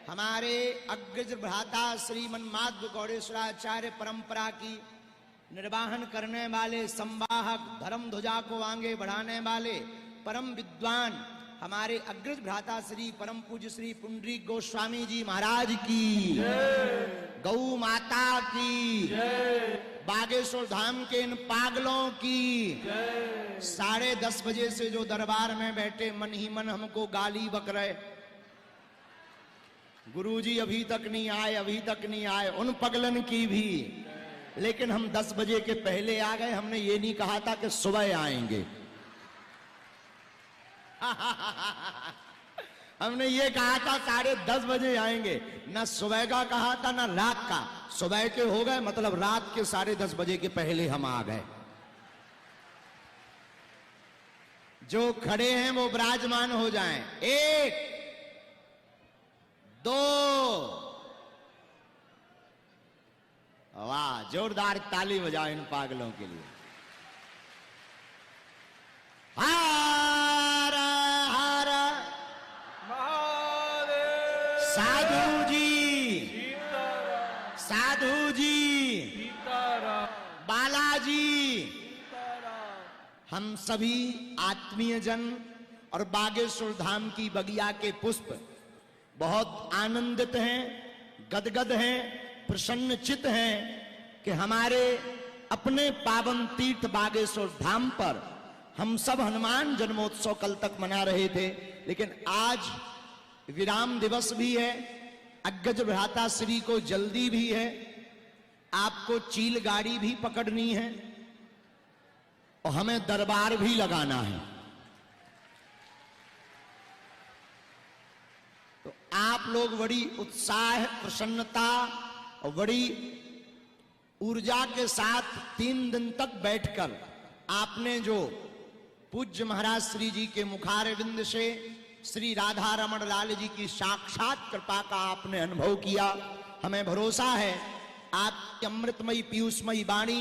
हमारे अग्रज भ्राता श्रीमन्माध्व गौड़ेश्वराचार्य परंपरा की निर्वाहन करने वाले संवाहक, धर्म ध्वजा को आगे बढ़ाने वाले परम विद्वान हमारे अग्रज भ्राता श्री परम पूज्य श्री पुंडरीक गोस्वामी जी महाराज की, गौ माता की, बागेश्वर धाम के इन पागलों की, 10:30 बजे से जो दरबार में बैठे मन ही मन हमको गाली बक रहे, गुरुजी अभी तक नहीं आए, अभी तक नहीं आए, उन पगलन की भी। लेकिन हम 10 बजे के पहले आ गए। हमने ये नहीं कहा था कि सुबह आएंगे। हमने ये कहा था 10:30 बजे आएंगे। ना सुबह का कहा था ना रात का। सुबह के हो गए मतलब रात के 10:30 बजे के पहले हम आ गए। जो खड़े हैं वो विराजमान हो जाएं। 1 2 वाह, जोरदार ताली बजाओ इन पागलों के लिए। हर हर महादेव। साधु जी, साधु जी, बालाजी, हम सभी आत्मीय जन और बागेश्वर धाम की बगिया के पुष्प बहुत आनंदित हैं, गदगद हैं, प्रसन्नचित हैं कि हमारे अपने पावन तीर्थ बागेश्वर धाम पर हम सब हनुमान जन्मोत्सव कल तक मना रहे थे, लेकिन आज विराम दिवस भी है। अग्रज भ्राता श्री को जल्दी भी है, आपको चील गाड़ी भी पकड़नी है और हमें दरबार भी लगाना है। तो आप लोग बड़ी उत्साह, प्रसन्नता और बड़ी ऊर्जा के साथ 3 दिन तक बैठकर आपने जो पूज्य महाराज श्री जी के मुखारविंद से श्री राधा रमण लाल जी की साक्षात कृपा का आपने अनुभव किया। हमें भरोसा है आपकी अमृतमयी पीयूषमयी वाणी,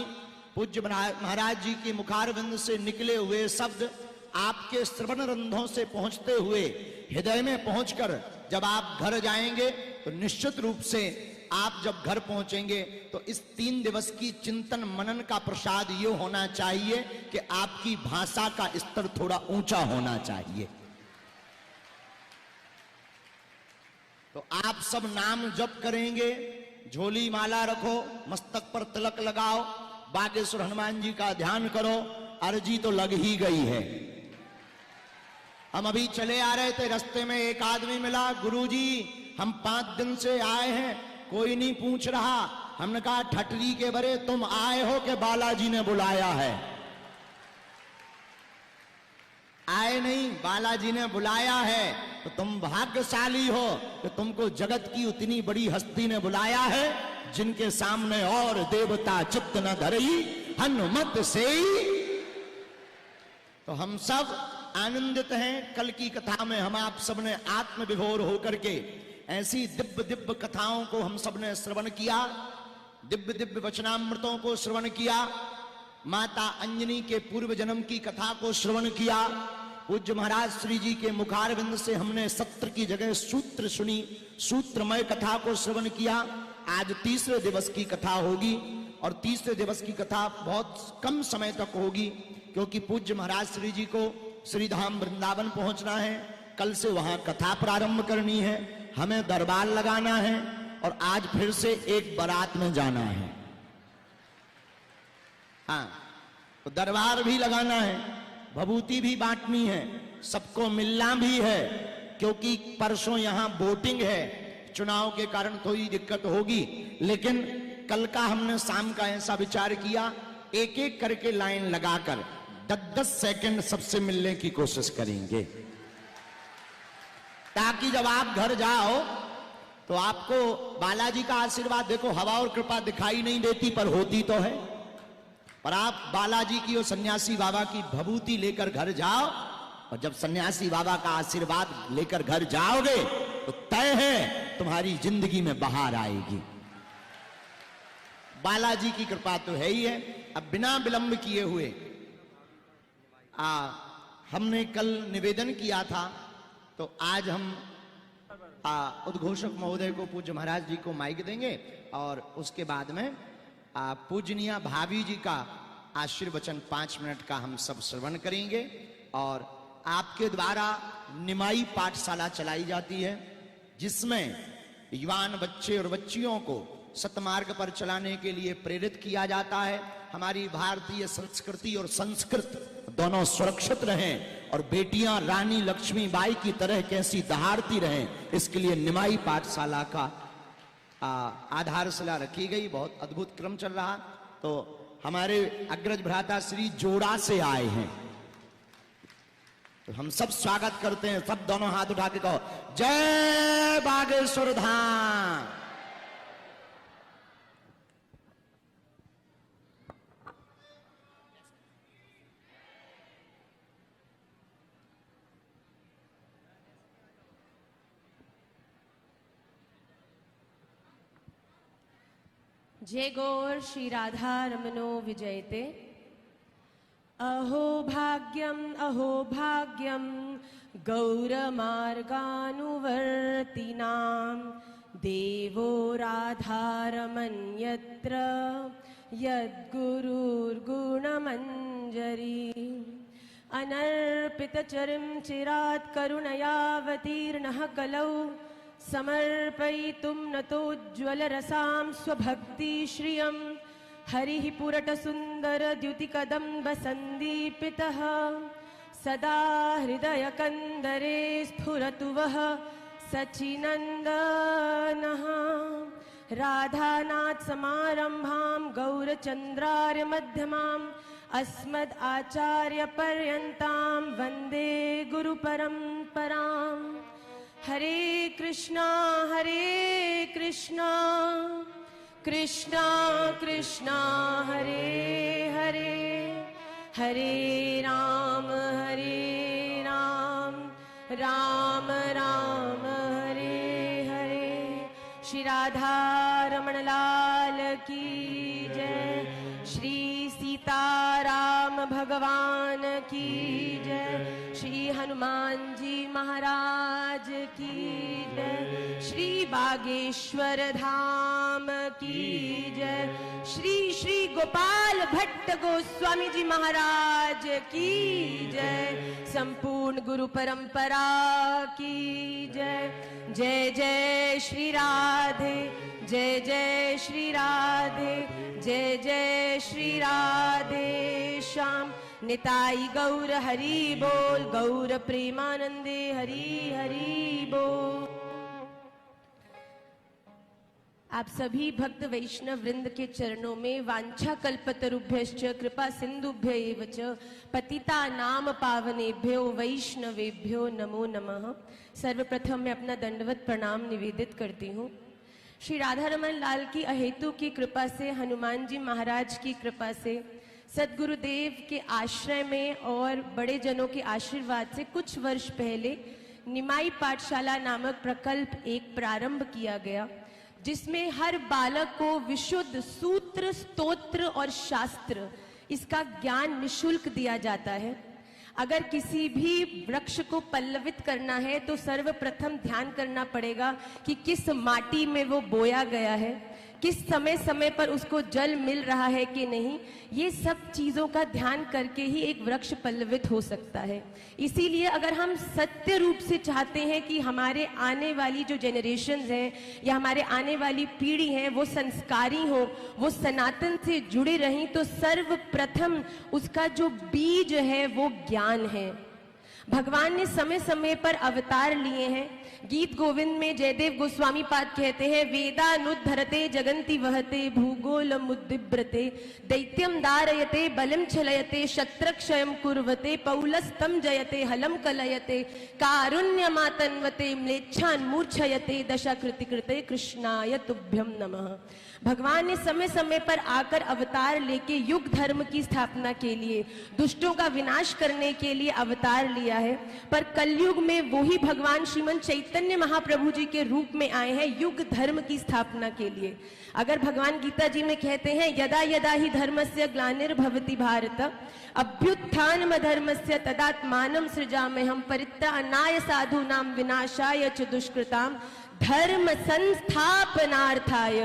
पूज्य महाराज जी के मुखारविंद से निकले हुए शब्द आपके श्रवण रंध्रों से पहुंचते हुए हृदय में पहुंचकर जब आप घर जाएंगे तो निश्चित रूप से आप जब घर पहुंचेंगे तो इस 3 दिवस की चिंतन मनन का प्रसाद ये होना चाहिए कि आपकी भाषा का स्तर थोड़ा ऊंचा होना चाहिए। तो आप सब नाम जप करेंगे, झोली माला रखो, मस्तक पर तिलक लगाओ, बागेश्वर हनुमान जी का ध्यान करो। अर्जी तो लग ही गई है। हम अभी चले आ रहे थे, रास्ते में एक आदमी मिला, गुरुजी हम 5 दिन से आए हैं, कोई नहीं पूछ रहा। हमने कहा ठटरी के बरे तुम आए हो कि बालाजी ने बुलाया है? आए नहीं, बालाजी ने बुलाया है। तो तुम भाग्यशाली हो कि तुमको जगत की उतनी बड़ी हस्ती ने बुलाया है जिनके सामने और देवता चित्त न धरई हनुमत से। तो हम सब आनंदित हैं। कल की कथा में हम आप सबने आत्म विभोर होकर के ऐसी दिव्य दिव्य कथाओं को हम सबने श्रवण किया, दिव्य दिव्य वचनामृतों को श्रवण किया, माता अंजनी के पूर्व जन्म की कथा को श्रवण किया। पूज्य महाराज श्री जी के मुखारविंद से हमने सत्र की जगह सूत्र सुनी, सूत्रमय कथा को श्रवण किया। आज 3रे दिवस की कथा होगी और 3रे दिवस की कथा बहुत कम समय तक होगी क्योंकि पूज्य महाराज श्री जी को श्रीधाम वृंदावन पहुंचना है। कल से वहां कथा प्रारंभ करनी है, हमें दरबार लगाना है और आज फिर से एक बारात में जाना है। हाँ, तो दरबार भी लगाना है, भभूति भी बांटनी है, सबको मिलना भी है क्योंकि परसों यहां वोटिंग है। चुनाव के कारण थोड़ी दिक्कत होगी, लेकिन कल का हमने शाम का ऐसा विचार किया, एक एक करके लाइन लगाकर 10-10 सेकंड सबसे मिलने की कोशिश करेंगे ताकि जब आप घर जाओ तो आपको बालाजी का आशीर्वाद, देखो हवा और कृपा दिखाई नहीं देती पर होती तो है, पर आप बालाजी की और सन्यासी बाबा की भभूति लेकर घर जाओ और जब सन्यासी बाबा का आशीर्वाद लेकर घर जाओगे तो तय है तुम्हारी जिंदगी में बहार आएगी। बालाजी की कृपा तो है ही है। अब बिना विलंब किए हुए हमने कल निवेदन किया था तो आज हम उद्घोषक महोदय को, पूज्य महाराज जी को माइक देंगे और उसके बाद में पूजनीय भाभी जी का आशीर्वचन 5 मिनट का हम सब श्रवण करेंगे। और आपके द्वारा निमाई पाठशाला चलाई जाती है, जिसमें युवान बच्चे और बच्चियों को सतमार्ग पर चलाने के लिए प्रेरित किया जाता है। हमारी भारतीय संस्कृति और संस्कृत दोनों सुरक्षित रहें और बेटियां रानी लक्ष्मीबाई की तरह कैसी दहाड़ती रहें, इसके लिए निमाई पाठशाला का आधारशिला रखी गई। बहुत अद्भुत क्रम चल रहा। तो हमारे अग्रज भ्राता श्री जोड़ा से आए हैं, तो हम सब स्वागत करते हैं। सब दोनों हाथ उठा के कहो जय बागेश्वर धाम। जय गौर श्री राधा रमनो विजयते। अहो भाग्यम गौरमार्गानुवर्तिनां देवो राधारमण यत्र यद्गुरुर्गुणमञ्जरी अनर्पितचरिं चिरात् करुणयावतीर्णः कलौ समर्पयितुं नतोज्ज्वलरसां स्वभक्तिश्रियं हरिः पुरटसुन्दरद्युतिकदम्बसन्दीपितः सदा हृदयकन्दरे स्फुरतु वः सचिनन्दनः। राधानाथसमारम्भां गौरचन्द्रार्यमध्यमाम् अस्मद् आचार्यपर्यन्तां वन्दे गुरुपरम्पराम्। हरे कृष्णा कृष्णा कृष्णा हरे हरे, हरे राम राम राम हरे हरे। श्री राधा रमण लाल की जय, श्री सीताराम भगवान की जय, श्री हनुमान जी महाराज की जय, श्री बागेश्वर धाम की जय, श्री श्री गोपाल भट्ट गोस्वामी जी महाराज की जय, संपूर्ण गुरु परंपरा की जय। जय जय श्री राधे, जय जय श्री राधे, जय जय श्री राधे श्याम। निताई गौर हरि बोल, गौर प्रेमानंदे हरि हरि बोल। आप सभी भक्त वैष्णव वृंद के चरणों में वांछा कल्पतरुभ्यश्च कृपा सिंधुभ्य एव च पतिता नाम पावनेभ्यो वैष्णवेभ्यो नमो नमः। सर्वप्रथम मैं अपना दंडवत प्रणाम निवेदित करती हूँ। श्री राधा रमन लाल की अहेतु की कृपा से, हनुमान जी महाराज की कृपा से, सद्गुरुदेव के आश्रय में और बड़े जनों के आशीर्वाद से कुछ वर्ष पहले निमाई पाठशाला नामक प्रकल्प एक प्रारंभ किया गया, जिसमें हर बालक को विशुद्ध सूत्र, स्तोत्र और शास्त्र इसका ज्ञान निशुल्क दिया जाता है। अगर किसी भी वृक्ष को पल्लवित करना है तो सर्वप्रथम ध्यान करना पड़ेगा कि किस माटी में वो बोया गया है, किस समय समय पर उसको जल मिल रहा है कि नहीं। ये सब चीजों का ध्यान करके ही एक वृक्ष पल्लवित हो सकता है। इसीलिए अगर हम सत्य रूप से चाहते हैं कि हमारे आने वाली जो जनरेशन्स हैं या हमारे आने वाली पीढ़ी है वो संस्कारी हो, वो सनातन से जुड़े रहें, तो सर्वप्रथम उसका जो बीज है वो ज्ञान है। भगवान ने समय समय पर अवतार लिए हैं। गीत गोविंद में जयदेव गोस्वामी पाद कहते हैं, वेदानुद्धरते जगन्ति वहते भूगोलमुद्दिब्रते दैत्यम दारयते बलिम छलयते शत्रक्षयं कुर्वते पौलस्तम जयते हलम कलयते कारुण्यमातन्वते म्लेच्छान् मूर्छयते दशाकृति कृते कृष्णाय तुभ्यं नमः। भगवान ने समय समय पर आकर अवतार लेके युग धर्म की स्थापना के लिए, दुष्टों का विनाश करने के लिए अवतार लिया है। पर कलयुग में वही भगवान श्रीमन चैतन्य महाप्रभु जी के रूप में आए हैं युग धर्म की स्थापना के लिए। अगर भगवान गीता जी में कहते हैं यदा यदा ही धर्मस्य ग्लानिर्भवति भारत अभ्युत्थानम धर्मस्य तदात्मानं सृजाम्यहं परित्राणाय साधूनां विनाशाय च दुष्कृतां धर्म संस्थापनार्थाय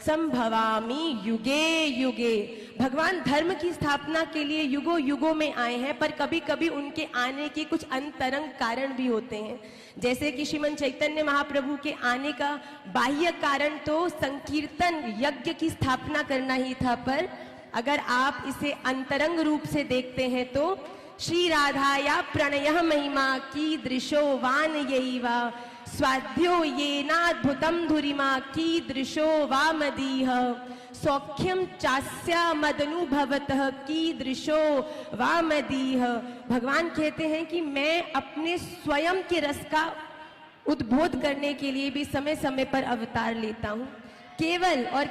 संभवामि युगे युगे। भगवान धर्म की स्थापना के लिए युगों युगों में आए हैं, पर कभी कभी उनके आने के कुछ अंतरंग कारण भी होते हैं। जैसे कि श्रीमन चैतन्य महाप्रभु के आने का बाह्य कारण तो संकीर्तन यज्ञ की स्थापना करना ही था, पर अगर आप इसे अंतरंग रूप से देखते हैं तो श्री राधाया प्रणय महिमा की दृशो वान यैवा स्वाध्यो येनाद्भुतम धुरिमा की दृशो वामदीह सौख्यम चास्या मदनुभवतः की दृशो वामदीह। भगवान कहते हैं कि मैं अपने स्वयं के रस का उद्बोध करने के लिए भी समय समय पर अवतार लेता हूं। केवल और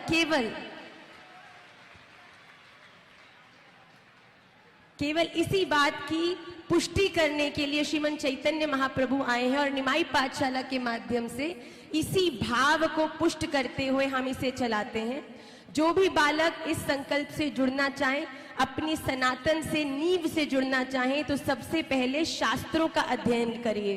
केवल इसी बात की पुष्टि करने के लिए श्रीमन चैतन्य महाप्रभु आए हैं और निमाई पाठशाला के माध्यम से इसी भाव को पुष्ट करते हुए हम इसे चलाते हैं। जो भी बालक इस संकल्प से जुड़ना चाहें, अपनी सनातन से नींव से जुड़ना चाहें, तो सबसे पहले शास्त्रों का अध्ययन करिए।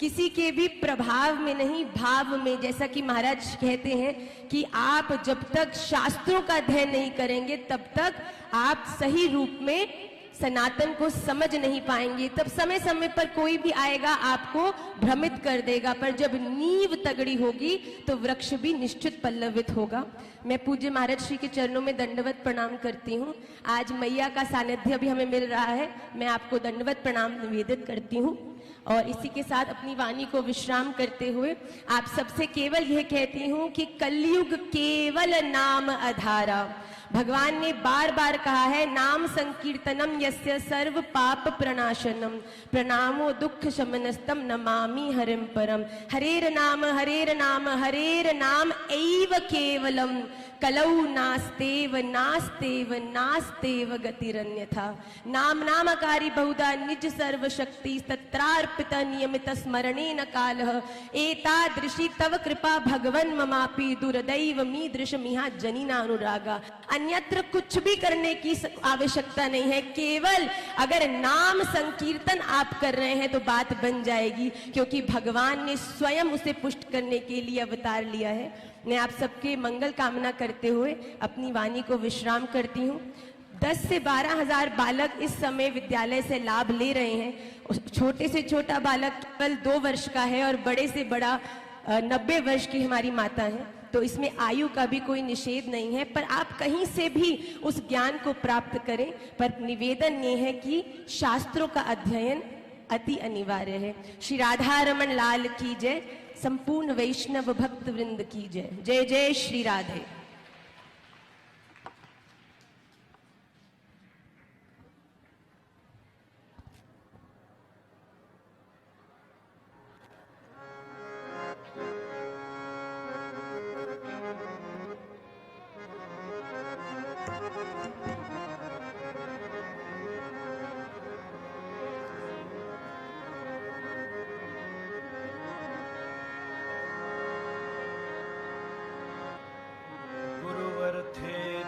किसी के भी प्रभाव में नहीं, भाव में। जैसा कि महाराज कहते हैं कि आप जब तक शास्त्रों का अध्ययन नहीं करेंगे तब तक आप सही रूप में सनातन को समझ नहीं पाएंगे। तब समय समय पर कोई भी आएगा आपको भ्रमित कर देगा, पर जब नींव तगड़ी होगी तो वृक्ष भी निश्चित पल्लवित होगा। मैं पूज्य महाराज श्री के चरणों में दंडवत प्रणाम करती हूँ। आज मैया का सानिध्य भी हमें मिल रहा है, मैं आपको दंडवत प्रणाम निवेदित करती हूँ। और इसी के साथ अपनी वाणी को विश्राम करते हुए आप सबसे केवल यह कहती हूँ कि कलयुग केवल नाम आधारा। भगवान ने बार बार कहा है नाम संकीर्तनम यस्य सर्व पाप प्रणाशनम प्रणामो दुख शमनस्तम नमामि हरिम परम। हरेर नाम एव केवलम कलौ नास्तेव नास्तेव नास्तेव गतिरन्यथा। नाम नामकारी बहुधा निज सर्व शक्ति तत्रार्पित नियमित स्मरणे न कालः एतादृशी तव कृपा भगवन् ममापि दुर्दैव मीदृश मिहा जनिना अनुरागा। अन्यत्र कुछ भी करने की आवश्यकता नहीं है, केवल अगर नाम संकीर्तन आप कर रहे हैं तो बात बन जाएगी, क्योंकि भगवान ने स्वयं उसे पुष्ट करने के लिए अवतार लिया है। मैं आप सबके मंगल कामना करते हुए अपनी वाणी को विश्राम करती हूँ। 10 से 12 हजार बालक इस समय विद्यालय से लाभ ले रहे हैं। छोटे से छोटा बालक केवल 2 वर्ष का है और बड़े से बड़ा 90 वर्ष की हमारी माता है, तो इसमें आयु का भी कोई निषेध नहीं है। पर आप कहीं से भी उस ज्ञान को प्राप्त करें, पर निवेदन ये है कि शास्त्रों का अध्ययन अति अनिवार्य है। श्री राधा रमन लाल की जय, संपूर्ण वैष्णव भक्त वृंद की जय। जय जय श्री राधे।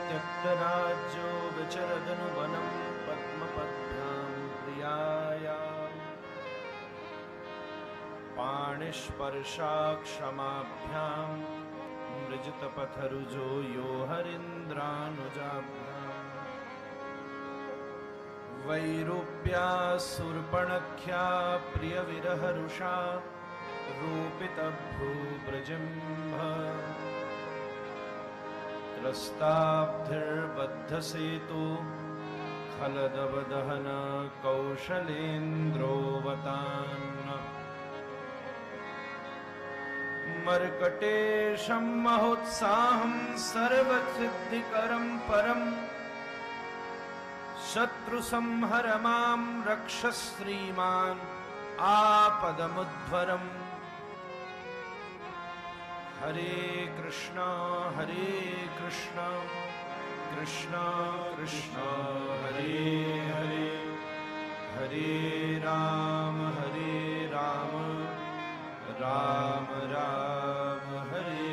त्यक्तराज्यो विचरदनु वनं पद्मपद्भ्यां प्रियाया पाणिस्पर्शाक्षमाभ्यां मृजितपथरुजो यो हरीन्द्रानुजाभ्यां वैरूप्यासुर्पणख्या प्रियविरहरुषा रूपितभ्रूव्रजम्भ त्रस्ताब्धिर्बद्धसेतु खलदवदहन कौशलेन्द्रोऽवतान्न मर्कटेशं महोत्साहं सर्वसिद्धिकरं परं शत्रुसंहर मां रक्ष श्रीमान् आपदमुद्धरम्। हरे कृष्णा कृष्णा कृष्णा हरे हरे, हरे राम राम राम हरे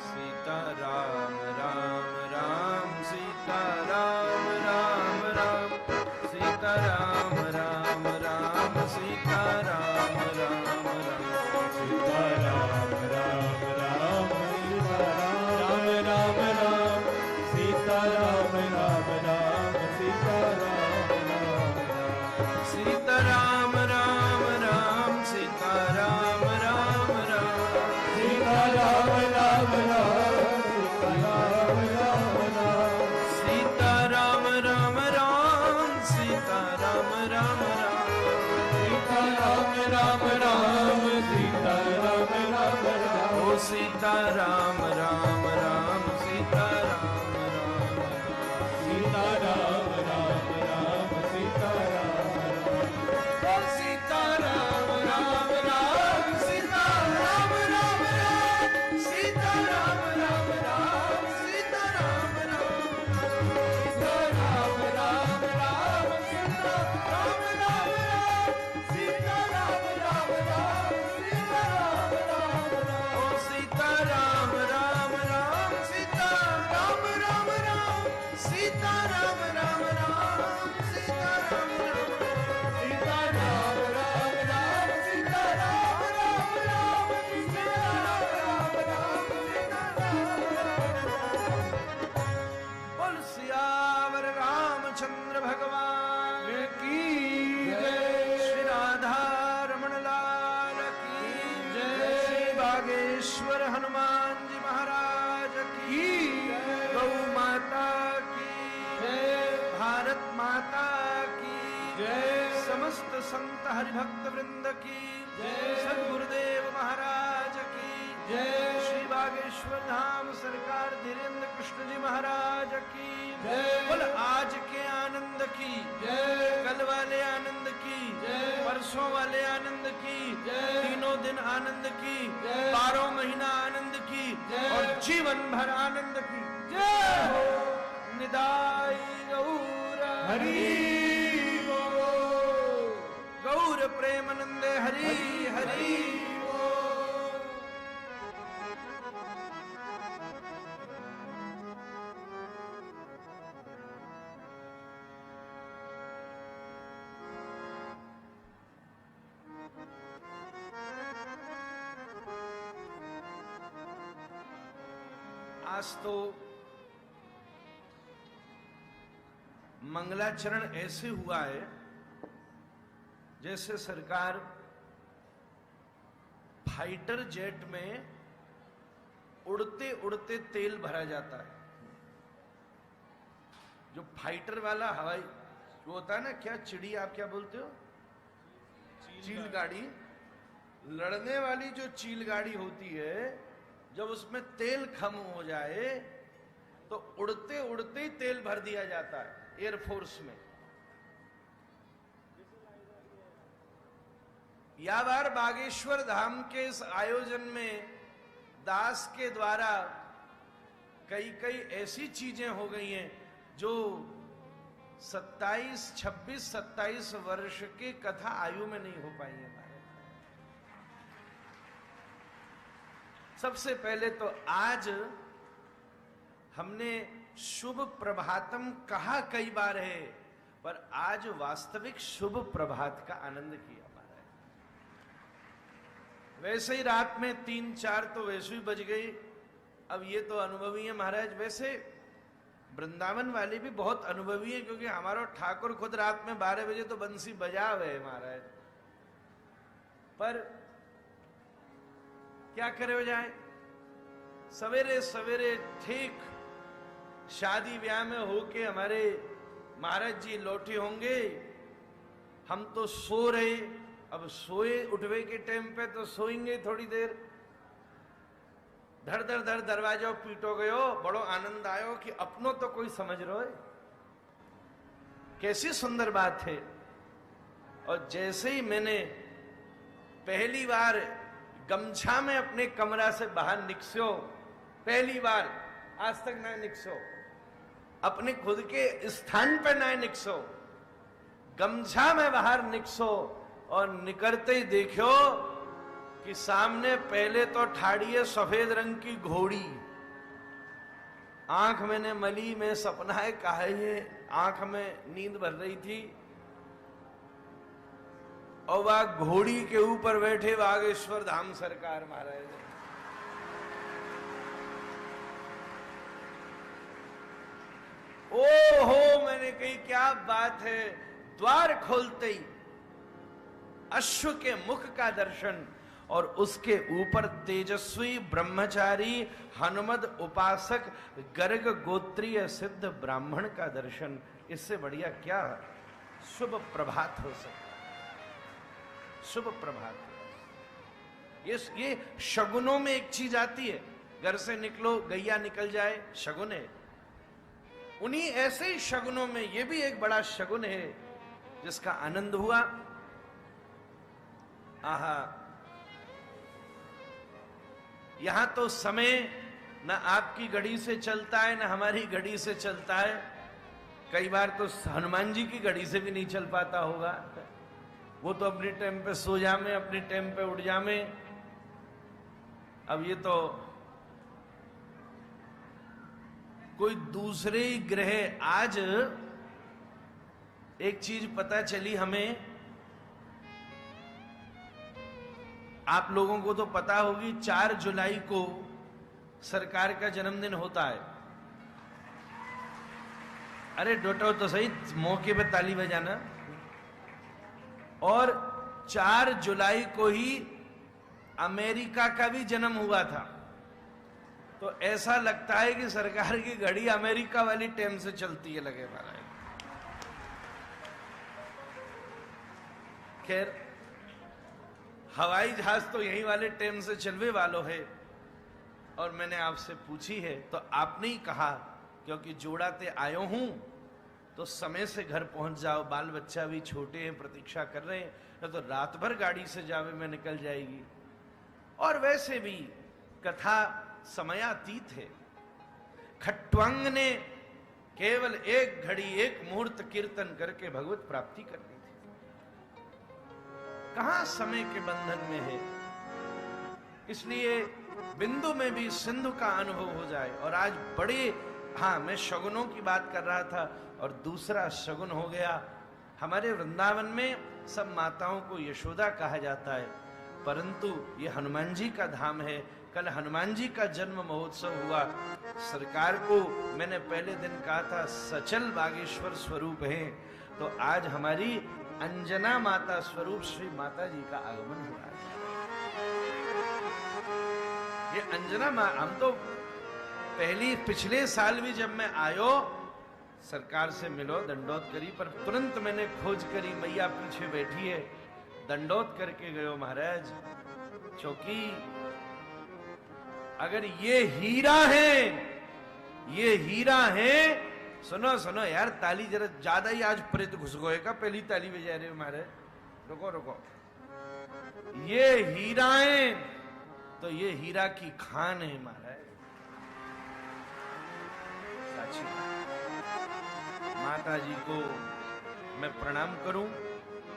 सीता राम राम राम सीता राम राम राम सीता राम राम राम सीता राम राम राम सीता राम राम राम सीता राम राम राम सीता राम राम राम सीता राम राम राम सीता राम राम राम सीता राम राम राम सीता राम राम राम सीता राम राम राम सीता राम राम राम सीता राम राम सीता राम राम सीता राम राम राम सीता राम राम सीता राम राम राम सीता राम राम सीता राम राम राम सीता राम राम राम सीता राम राम राम सीता राम राम राम सीता राम राम राम सीता राम राम सीता राम राम राम सीता राम राम राम सीता राम राम बोल सियावर रामचंद्र भगवान की जय श्री राधा रमण लाल की जय श्री बागेश्वर हनुमान जी महाराज की गौ माता की जय भारत माता की जय समस्त संत हरिभक्त वृंद की जय सद्गुरुदेव महाराज की जय श्री बागेश्वर धाम सरकार धीरेन्द्र कृष्ण जी महाराज की जय बोल आज के आनंद की जय कल वाले आनंद की जय परसों वाले आनंद की जय तीनों दिन आनंद की जय 12 महीना आनंद की और जीवन भर आनंद की जय हो निदाई गौर हरि गौर प्रेमानंदे हरि हरि आज तो मंगलाचरण ऐसे हुआ है जैसे सरकार फाइटर जेट में उड़ते उड़ते तेल भरा जाता है। जो फाइटर वाला हवाई वो होता है ना, क्या चिड़ी आप क्या बोलते हो, चील गाड़ी, लड़ने वाली जो चील गाड़ी होती है, जब उसमें तेल खत्म हो जाए तो उड़ते उड़ते ही तेल भर दिया जाता है एयरफोर्स में। या बार बागेश्वर धाम के इस आयोजन में दास के द्वारा कई कई ऐसी चीजें हो गई हैं जो 26-27 वर्ष के कथा आयु में नहीं हो पाई है। सबसे पहले तो आज हमने शुभ प्रभातम कहा कई बार है, पर आज वास्तविक शुभ प्रभात का आनंद किया। वैसे ही रात में 3-4 तो वैसे ही बज गई। अब ये तो अनुभवी है महाराज। वैसे वृंदावन वाले भी बहुत अनुभवी है, क्योंकि हमारा ठाकुर खुद रात में 12 बजे तो बंसी बजा हुए महाराज। पर क्या करे हो जाए, सवेरे सवेरे ठीक शादी ब्याह में होके हमारे महाराज जी लौटे होंगे, हम तो सो रहे। अब सोए उठवे के टाइम पे तो सोएंगे थोड़ी देर, धर धर धर दरवाजा पीटो गयो, बड़ो आनंद आयो कि अपनो तो कोई समझ रहो है। कैसी सुंदर बात है। और जैसे ही मैंने पहली बार गमछा में अपने कमरा से बाहर निकस्यो, पहली बार, आज तक ना निकसो, अपने खुद के स्थान पर ना निकसो, गमछा में बाहर निकसो और निकलते ही देखो कि सामने पहले तो ठाड़ी है सफेद रंग की घोड़ी। आंख मैंने मली में सपना है कहा ये आंख में नींद भर रही थी और वह घोड़ी के ऊपर बैठे बागेश्वर धाम सरकार महाराज। ओ हो मैंने कही क्या बात है। द्वार खोलते ही अश्व के मुख का दर्शन और उसके ऊपर तेजस्वी ब्रह्मचारी हनुमद उपासक गर्ग गोत्रीय सिद्ध ब्राह्मण का दर्शन। इससे बढ़िया क्या शुभ प्रभात हो सकता। शुभ प्रभात। ये शगुनों में एक चीज आती है, घर से निकलो गैया निकल जाए, शगुन है। उन्हीं ऐसे ही शगुनों में ये भी एक बड़ा शगुन है जिसका आनंद हुआ। आहा, यहां तो समय न आपकी घड़ी से चलता है न हमारी घड़ी से चलता है। कई बार तो हनुमान जी की घड़ी से भी नहीं चल पाता होगा। वो तो अपने टाइम पे सो जामे, अपने टाइम पे उठ जामे। अब ये तो कोई दूसरे ग्रह। आज एक चीज पता चली हमें, आप लोगों को तो पता होगी 4 जुलाई को सरकार का जन्मदिन होता है। अरे डोटो तो सही, मौके पे ताली बजाना। और 4 जुलाई को ही अमेरिका का भी जन्म हुआ था। तो ऐसा लगता है कि सरकार की घड़ी अमेरिका वाली टाइम से चलती है, लगे महाराज। खैर, हवाई जहाज तो यही वाले टाइम से चलवे वालों है। और मैंने आपसे पूछी है तो आपने ही कहा क्योंकि जोड़ाते आयो हूं तो समय से घर पहुंच जाओ, बाल बच्चा भी छोटे हैं, प्रतीक्षा कर रहे हैं, तो रात भर गाड़ी से जावे में निकल जाएगी। और वैसे भी कथा समयातीत है। खट्वांग ने केवल एक घड़ी एक मुहूर्त कीर्तन करके भगवत प्राप्ति करनी थी। कहां समय के बंधन में है। इसलिए बिंदु में भी सिंधु का अनुभव हो जाए। और आज बड़े, हाँ, मैं शगुनों की बात कर रहा था और दूसरा शगुन हो गया। हमारे वृंदावन में सब माताओं को यशोदा कहा जाता है, परंतु ये हनुमान जी का धाम है। कल हनुमान जी का जन्म महोत्सव हुआ। सरकार को मैंने पहले दिन कहा था सचल बागेश्वर स्वरूप है, तो आज हमारी अंजना माता स्वरूप श्री माता जी का आगमन हुआ है। ये अंजना माँ, हम तो पिछले साल भी जब मैं आयो सरकार से मिलो, दंडोत करी, पर तुरंत मैंने खोज करी मैया पीछे बैठी है, दंडोत करके गयो महाराज। क्योंकि अगर ये हीरा है, सुनो सुनो यार, ताली जरा ज्यादा ही आज प्रेत घुस गए का, पहली ताली बजा रहे हो महाराज। रुको रुको, ये हीरा है तो ये हीरा की खान है महाराज। साची माता जी को मैं प्रणाम करूं।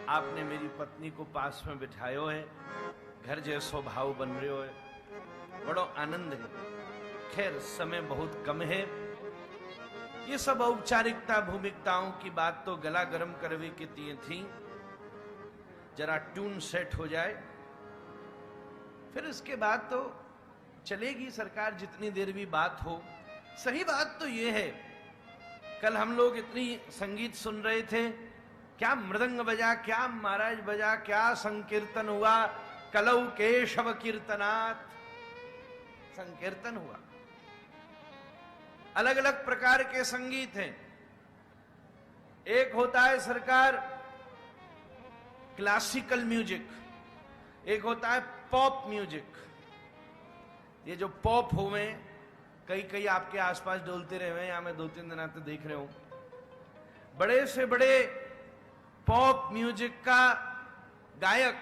आपने मेरी पत्नी को पास में बिठायो है, घर जैसो भाव बन रहे हो है, बड़ो आनंद है। खैर समय बहुत कम है। ये सब औपचारिकता भूमिकताओं की बात तो गला गर्म करवे की थी। जरा ट्यून सेट हो जाए, फिर इसके बाद तो चलेगी सरकार जितनी देर भी बात हो। सही बात तो ये है, कल हम लोग इतनी संगीत सुन रहे थे, क्या मृदंग बजा, क्या महाराज बजा, क्या संकीर्तन हुआ। कलौ केशव कीर्तनात् संकीर्तन हुआ। अलग अलग प्रकार के संगीत हैं। एक होता है सरकार क्लासिकल म्यूजिक, एक होता है पॉप म्यूजिक। ये जो पॉप हुए, कई कई आपके आसपास डोलते रहे हैं, या मैं 2-3 दिन आते देख रहे हूं, बड़े से बड़े पॉप म्यूजिक का गायक,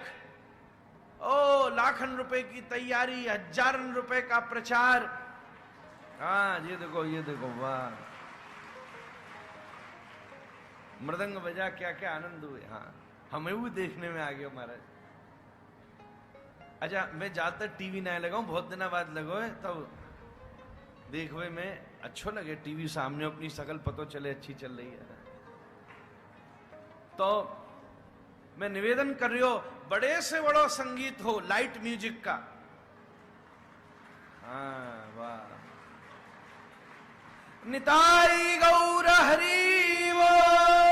ओ लाखन रुपए की तैयारी, हजारन रुपए का प्रचार। हाँ ये देखो वाह, मृदंग बजा, क्या क्या आनंद हुए। हाँ हमें भी देखने में आ गया महाराज। अच्छा मैं ज्यादातर टीवी ना लगाऊं, बहुत दिनों बाद लगो है तब देखवे में अच्छो लगे, टीवी सामने अपनी शकल पतो चले अच्छी चल रही है। तो मैं निवेदन कर रही हूं, बड़े से बड़ो संगीत हो लाइट म्यूजिक का। हाँ वाह। निताई गौर हरि बोल।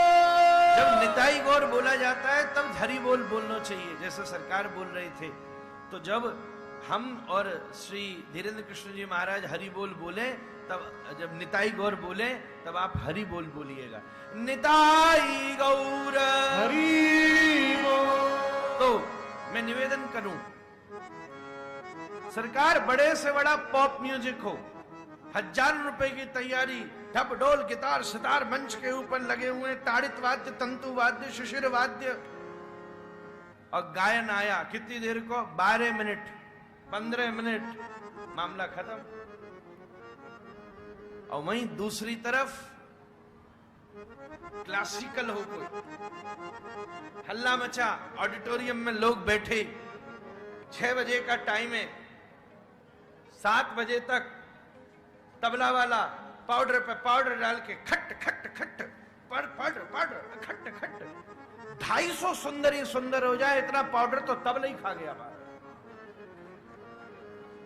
जब निताई गौर बोला जाता है तब हरि बोल बोलना चाहिए, जैसे सरकार बोल रहे थे। तो जब हम और श्री धीरेन्द्र कृष्ण जी महाराज हरि बोल बोले, तब जब निताई गौर बोले तब आप हरि बोल बोलिएगा। निताई गौर हरि बोल। तो मैं निवेदन करूं, सरकार बड़े से बड़ा पॉप म्यूजिक हो, हजारों रुपए की तैयारी, ढप ढोल गिटार सितार मंच के ऊपर लगे हुए, ताड़ित वाद्य तंतु वाद्य शिशिर वाद्य, और गायन आया कितनी देर को? 12 मिनट 15 मिनट, मामला खत्म। और वहीं दूसरी तरफ क्लासिकल हो, कोई हल्ला मचा, ऑडिटोरियम में लोग बैठे, 6 बजे का टाइम है, 7 बजे तक तबला वाला पाउडर पे पाउडर डाल के खट खट खट पाउडर पाउडर खट खट, 250 सुंदरी सुंदर हो जाए इतना पाउडर तो तबला ही खा गया।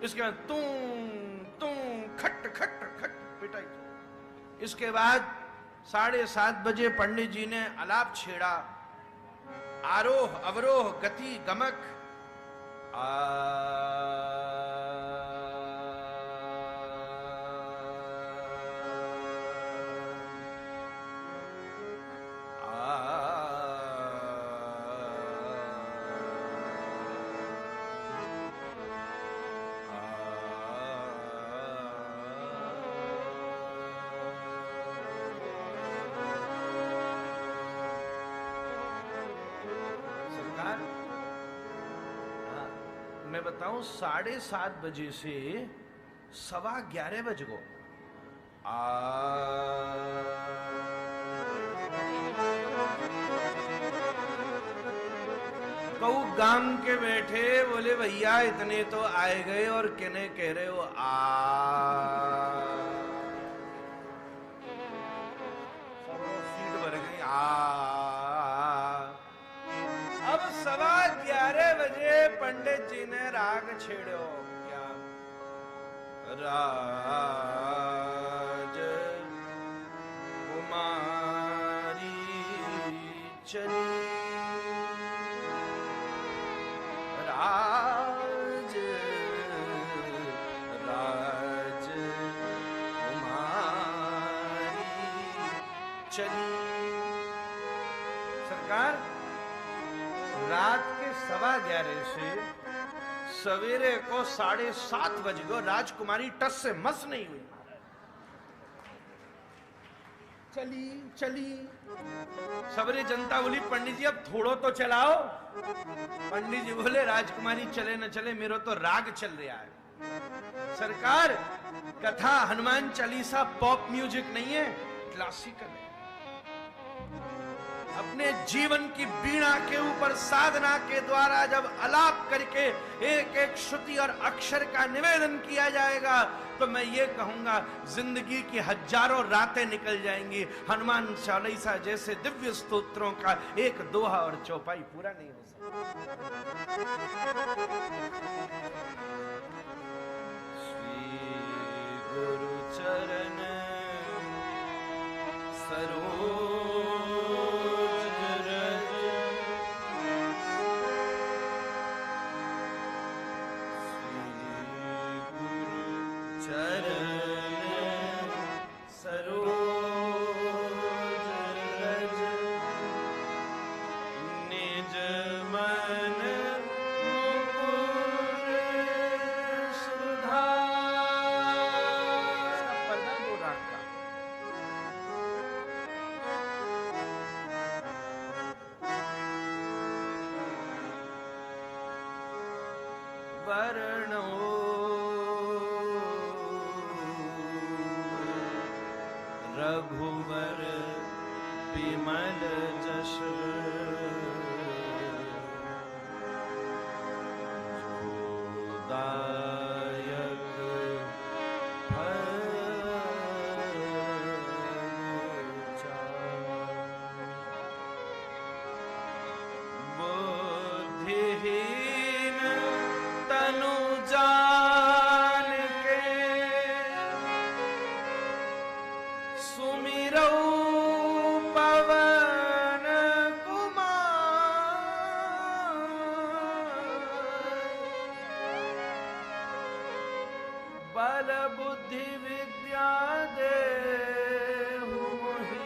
इसके बाद तू तू खट खट खट पिटाई। इसके बाद 7:30 बजे पंडित जी ने आलाप छेड़ा, आरोह अवरोह गति गमक, मैं बताऊं 7:30 बजे से 11:15 बज गो। कऊ गांव के बैठे बोले भैया इतने तो आए गए और किने कह रहे हो सीट भर गई। अब 11:15 बजे पंडित जी ने राग छेड़ो, क्या? राज कुमारी चली, राज राज कुमारी चली। सरकार रात के 11:15 से सवेरे को 7:30 बज गए, राजकुमारी टस से मस नहीं हुई। चली चली, सबरी जनता बोली पंडित जी अब थोड़ो तो चलाओ। पंडित जी बोले राजकुमारी चले न चले, मेरा तो राग चल रहा है। सरकार कथा हनुमान चालीसा पॉप म्यूजिक नहीं है, क्लासिकल है। अपने जीवन की वीणा के ऊपर साधना के द्वारा जब आलाप करके एक एक श्रुति और अक्षर का निवेदन किया जाएगा तो मैं ये कहूंगा जिंदगी की हजारों रातें निकल जाएंगी। हनुमान चालीसा जैसे दिव्य स्तोत्रों का एक दोहा और चौपाई पूरा नहीं हो सकता। श्री गुरु चरण सरोज वर्णो रघुवर विमल जश बल बुद्धि विद्या देहु मोहि,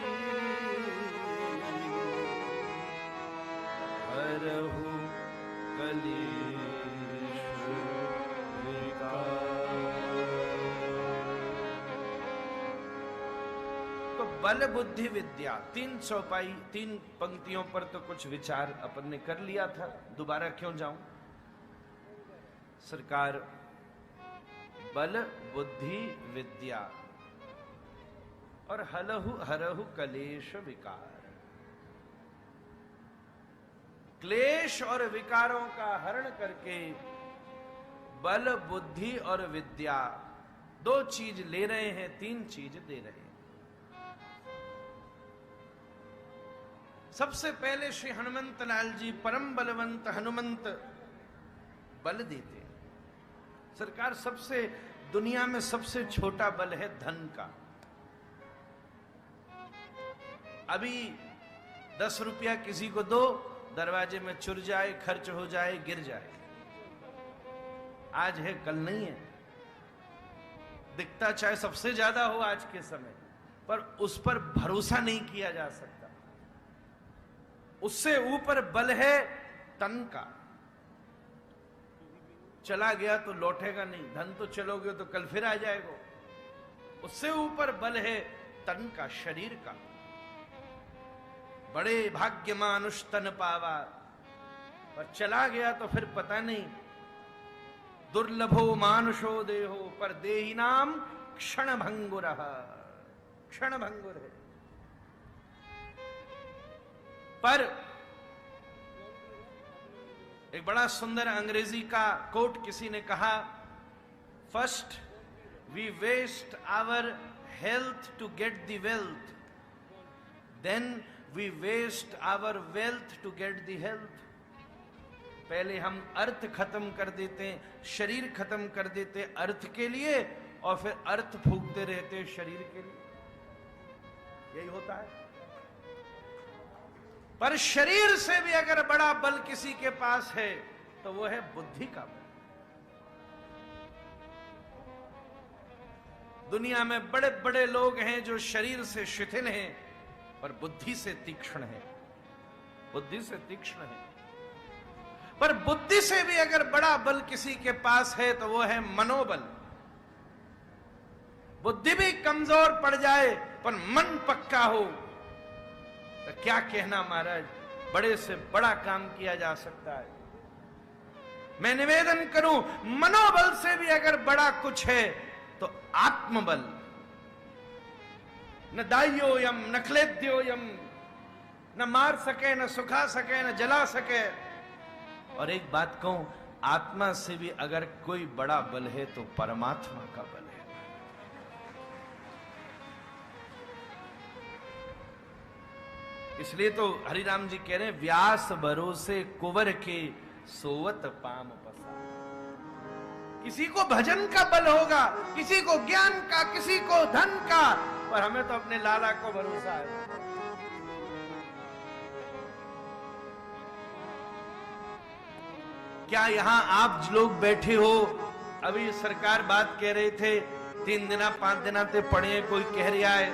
हरहु कलेश विकार। तो बल बुद्धि विद्या 3 चौपाई 3 पंक्तियों पर तो कुछ विचार अपन ने कर लिया था, दोबारा क्यों जाऊं। सरकार बल बुद्धि विद्या और हलहु हरहु कलेश विकार, क्लेश और विकारों का हरण करके बल बुद्धि और विद्या 2 चीज ले रहे हैं, 3 चीज दे रहे हैं। सबसे पहले श्री हनुमंत लाल जी परम बलवंत हनुमंत बल देते हैं। सरकार सबसे दुनिया में सबसे छोटा बल है धन का। अभी 10 रुपया किसी को दो, दरवाजे में चुर जाए, खर्च हो जाए, गिर जाए। आज है कल नहीं है, दिखता चाहे सबसे ज्यादा हो आज के समय, पर उस पर भरोसा नहीं किया जा सकता। उससे ऊपर बल है तन का। चला गया तो लौटेगा नहीं, धन तो चलोगे तो कल फिर आ जाएगा। उससे ऊपर बल है तन का, शरीर का। बड़े भाग्य मानुष तन पावा, पर चला गया तो फिर पता नहीं। दुर्लभो मानुषो देहो पर देहि नाम क्षण भंगुर, क्षण भंगुर है। पर एक बड़ा सुंदर अंग्रेजी का कोट किसी ने कहा, first we waste our health to get the wealth, then we waste our wealth to get the health. पहले हम अर्थ खत्म कर देते, शरीर खत्म कर देते अर्थ के लिए, और फिर अर्थ फूकते रहते शरीर के लिए। यही होता है। पर शरीर से भी अगर बड़ा बल किसी के पास है तो वो है बुद्धि का बल। दुनिया में बड़े बड़े लोग हैं जो शरीर से शिथिल हैं पर बुद्धि से तीक्ष्ण हैं, बुद्धि से तीक्ष्ण है। पर बुद्धि से भी अगर बड़ा बल किसी के पास है तो वो है मनोबल। बुद्धि भी कमजोर पड़ जाए पर मन पक्का हो तो क्या कहना महाराज, बड़े से बड़ा काम किया जा सकता है। मैं निवेदन करूं, मनोबल से भी अगर बड़ा कुछ है तो आत्मबल। न दाह्योयम न क्लेद्योयम, न मार सके, न सुखा सके, न जला सके। और एक बात कहूं, आत्मा से भी अगर कोई बड़ा बल है तो परमात्मा का बल है। इसलिए तो हरिराम जी कह रहे हैं, व्यास भरोसे कुंवर के सोवत पाम पसा। किसी को भजन का बल होगा, किसी को ज्ञान का, किसी को धन का, पर हमें तो अपने लाला को भरोसा है। क्या यहां आप लोग बैठे हो, अभी सरकार बात कह रहे थे 3 दिन 5 दिन से पड़े, कोई कह रहा है,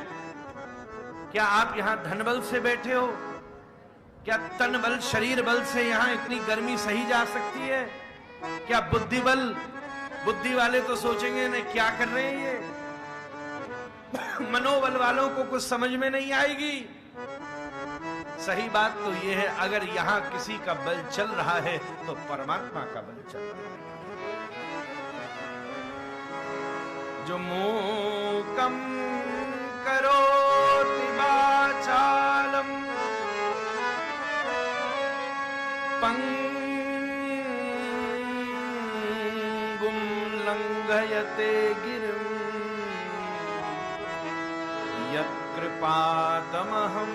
क्या आप यहां धन बल से बैठे हो? क्या तन बल शरीर बल से यहां इतनी गर्मी सही जा सकती है? क्या बुद्धि बल, बुद्धि वाले तो सोचेंगे ने क्या कर रहे हैं ये, मनोबल वालों को कुछ समझ में नहीं आएगी। सही बात तो ये है, अगर यहां किसी का बल चल रहा है तो परमात्मा का बल चल रहा है। जो मूकम करोति वाचालम पंगुम लंघयते गिरिम यत्कृपातमहं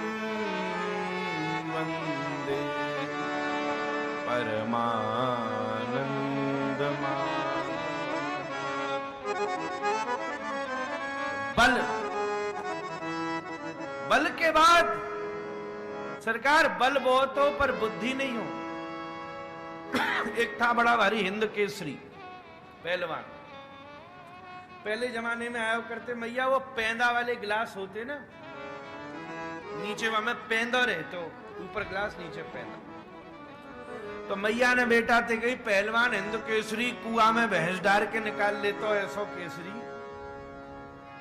वन्दे परमानंदमा। बल, बल के बाद सरकार बल बहुत हो पर बुद्धि नहीं हो। एक था बड़ा भारी हिंद केसरी पहलवान, पहले जमाने में आया करते मैया वो पेंदा वाले गिलास होते ना, नीचे वहां में पेंदा रहते हो, ऊपर गिलास नीचे पेंदा। तो मैया ने बेटा ते गई पहलवान हिंदू केसरी कुआ में भैंस डाल के निकाल लेतो ऐसो केसरी,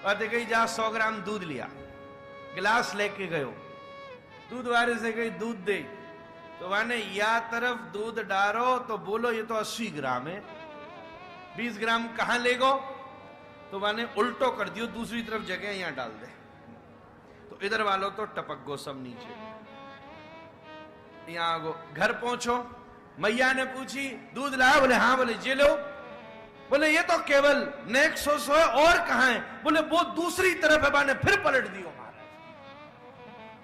और ते गई जा 100 ग्राम दूध लिया, गिलास लेके गयो, दूध वाले से गई दूध दे, तो वाने या तरफ दूध डालो तो बोलो ये तो 80 ग्राम है, 20 ग्राम कहां ले गो, तो वाने उल्टो कर दियो, दूसरी तरफ जगह यहां डाल दे, तो इधर वालों तो टपक गो सब नीचे, यहां गो। घर पहुंचो, मैया ने पूछी दूध लाया, बोले हाँ, बोले जे लो, बोले ये तो केवल नेक्स्ट सो है, और कहां है, बोले वो दूसरी तरफ है, बाने फिर पलट दियो महाराज,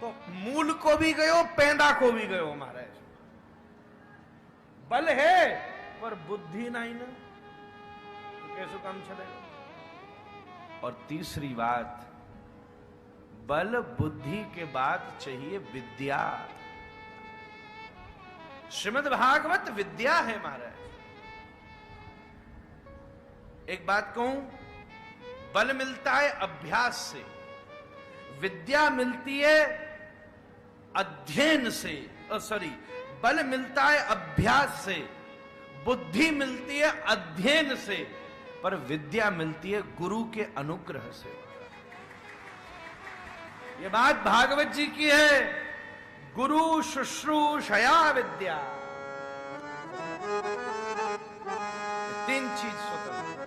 तो मूल को भी गयो पेंदा को भी गयो महाराज। बल है पर बुद्धि नहीं ना, तो कैसे काम चलेगा। और तीसरी बात, बल बुद्धि के बाद चाहिए विद्या। श्रीमद् भागवत विद्या है महाराज। एक बात कहूं, बल मिलता है अभ्यास से, विद्या मिलती है अध्ययन से, सॉरी, बल मिलता है अभ्यास से, बुद्धि मिलती है अध्ययन से, पर विद्या मिलती है गुरु के अनुग्रह से। यह बात भागवत जी की है, गुरु शुश्रूषया विद्या। तीन चीज स्वतंत्र,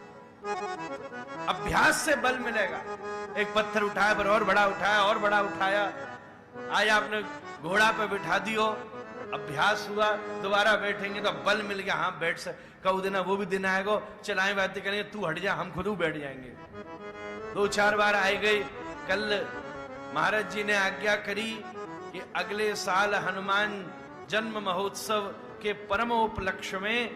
अभ्यास से बल मिलेगा। एक पत्थर उठाया पर और बड़ा उठाया, और बड़ा उठाया, आज आपने घोड़ा पे बिठा दियो, अभ्यास हुआ, दोबारा बैठेंगे तो बल मिल गया, हाँ बैठ से कहू देना, वो भी दिन आएगा, चलाएं बातें करेंगे, तू हट जा, हम खुद बैठ जाएंगे। 2-4 बार आए गए। कल महाराज जी ने आज्ञा करी कि अगले साल हनुमान जन्म महोत्सव के परम उपलक्ष्य में,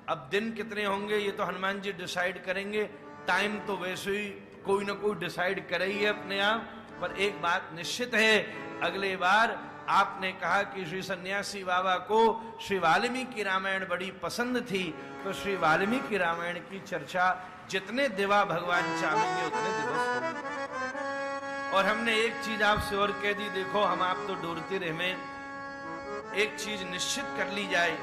अब दिन कितने होंगे ये तो हनुमान जी डिसाइड करेंगे, टाइम तो वैसे ही कोई ना कोई डिसाइड करे ही है अपने आप, पर एक बात निश्चित है, अगले बार आपने कहा कि श्री सन्यासी बाबा को श्री वाल्मीकि रामायण बड़ी पसंद थी, तो श्री वाल्मीकि रामायण की चर्चा जितने दिवा भगवान चाहेंगे उतने दिवस होंगे। और हमने एक चीज आपसे और कह दी, देखो हम आप तो डोरते रहे में, एक चीज निश्चित कर ली जाए,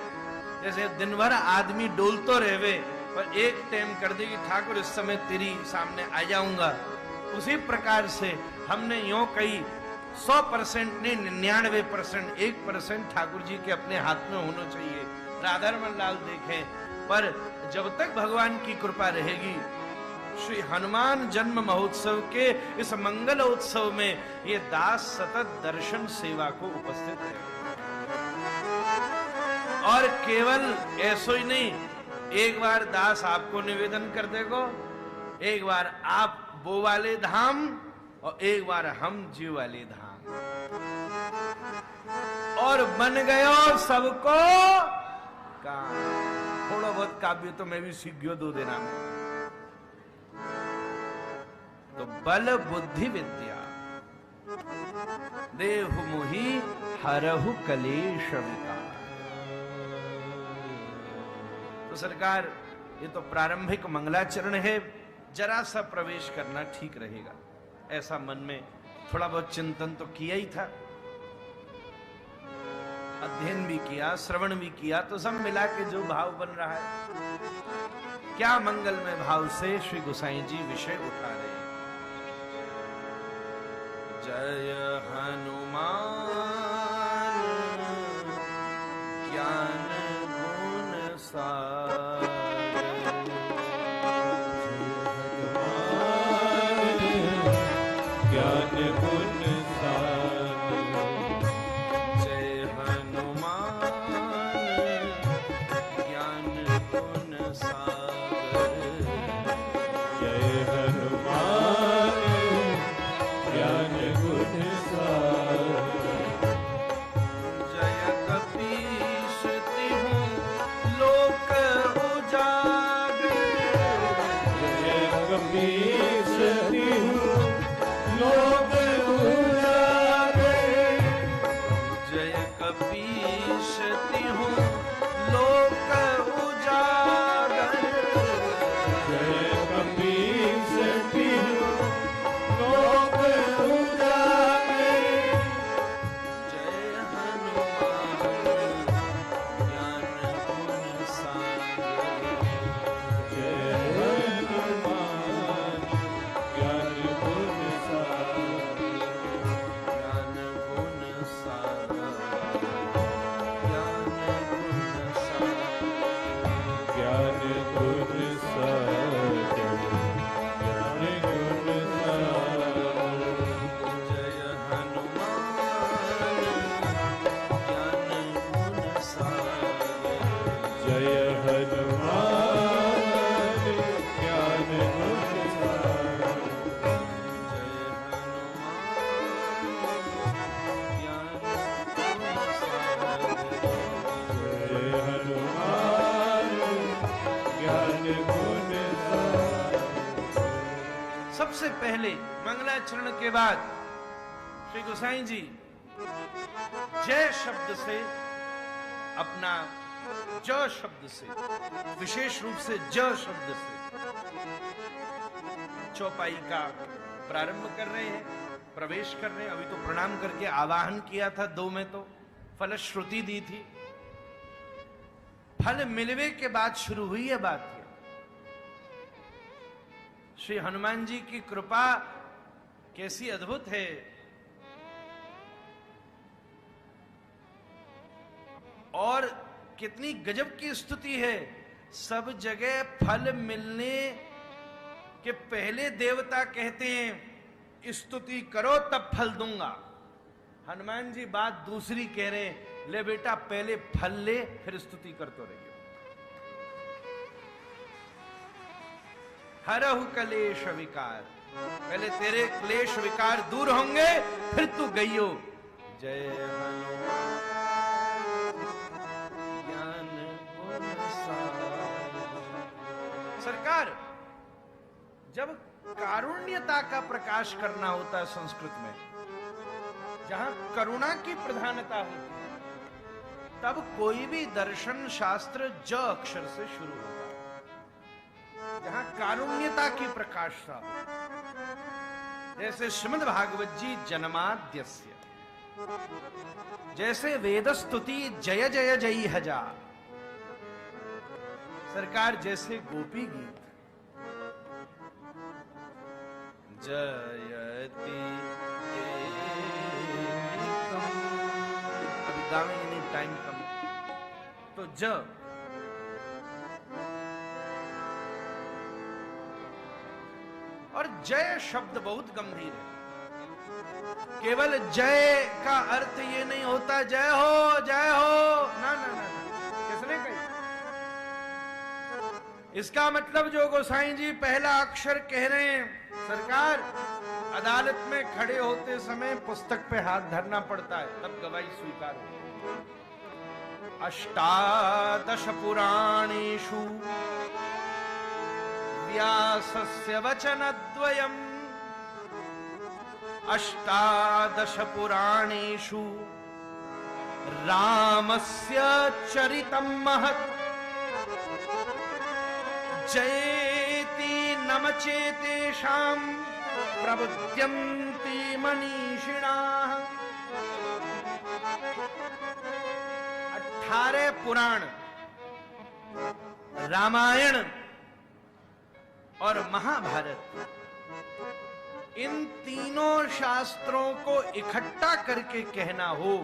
जैसे दिन भर आदमी डोलतो रहे पर एक टाइम कर दे कि ठाकुर इस समय तेरी सामने आ जाऊंगा, उसी प्रकार से हमने यूं कही 100% ने 99%, 1% ठाकुर जी के अपने हाथ में होना चाहिए। राधारमण लाल देखें, पर जब तक भगवान की कृपा रहेगी, श्री हनुमान जन्म महोत्सव के इस मंगल उत्सव में ये दास सतत दर्शन सेवा को उपस्थित है। और केवल ऐसो ही नहीं, एक बार दास आपको निवेदन कर देगो, एक बार आप वो वाले धाम और एक बार हम जी वाले धाम, और बन गयो सबको काम। थोड़ा बहुत काव्य तो मैं भी सीख गयो 2 दिन में। तो बल बुद्धि विद्या देहु मोहि हरहु कलेश विकार। तो सरकार, ये तो प्रारंभिक मंगलाचरण है, जरा सा प्रवेश करना ठीक रहेगा, ऐसा मन में थोड़ा बहुत चिंतन तो किया ही था, अध्ययन भी किया, श्रवण भी किया, तो सब मिला के जो भाव बन रहा है, क्या मंगलमय भाव से श्री गोसाई जी विषय उठा रहे हैं। जय हनुमान ज्ञान गुण सागर, ज्ञान गुण सागर, जय हनुमान ज्ञान गुण सागर, जय हनुमान ज्ञान गुण सागर, जय कपीश तिहुँ लोक उजागर, जय कपीश तिहुँ लोक उजागर, जय कपीश तिहुँ लोक उजागर, जय कपीश ज्ञान गुण सागर। सबसे पहले मंगलाचरण के बाद श्री गोसाई जी जय शब्द से, अपना ज शब्द से, विशेष रूप से ज शब्द से चौपाई का प्रारंभ कर रहे हैं, प्रवेश कर रहे हैं। अभी तो प्रणाम करके आवाहन किया था, 2 में तो फलश्रुति दी थी। फल मिलवे के बाद शुरू हुई है बात। श्री हनुमान जी की कृपा कैसी अद्भुत है। और कितनी गजब की स्तुति है। सब जगह फल मिलने के पहले देवता कहते हैं स्तुति करो तब फल दूंगा। हनुमान जी बात दूसरी कह रहे हैं, ले बेटा पहले फल ले फिर स्तुति करते रहिए। हरहु कलेश विकार, पहले तेरे क्लेश विकार दूर होंगे फिर तू गइयो। जय हनुमान ज्ञान गुण सागर। सरकार, जब कारुण्यता का प्रकाश करना होता है संस्कृत में, जहां करुणा की प्रधानता होती है, तब कोई भी दर्शन शास्त्र ज अक्षर से शुरू होता है। जहां कारुण्यता की प्रकाशता हो, जैसे श्रीमद् भागवत जी जन्माद्यस्य, जैसे वेद स्तुति जय जय जय हजार। सरकार, जैसे गोपी गीत जयति अभी गावेंगे नहीं, टाइम कम, तो ज और जय शब्द बहुत गंभीर है। केवल जय का अर्थ ये नहीं होता जय हो जय हो, ना ना ना, किसने कही? इसका मतलब जो गोसाई जी पहला अक्षर कह रहे हैं, सरकार अदालत में खड़े होते समय पुस्तक पे हाथ धरना पड़ता है, तब गवाही स्वीकार होती है। अष्टादश पुराणेषु व्यासस्य वचनद्वयम्, अष्टादश पुराणेषु रामस्य चरितं महत्, जयेति नमचेतेषां प्रबुध्यन्ति मनीषिणाः। 18 पुराण, रामायण और महाभारत, इन तीनों शास्त्रों को इकट्ठा करके कहना हो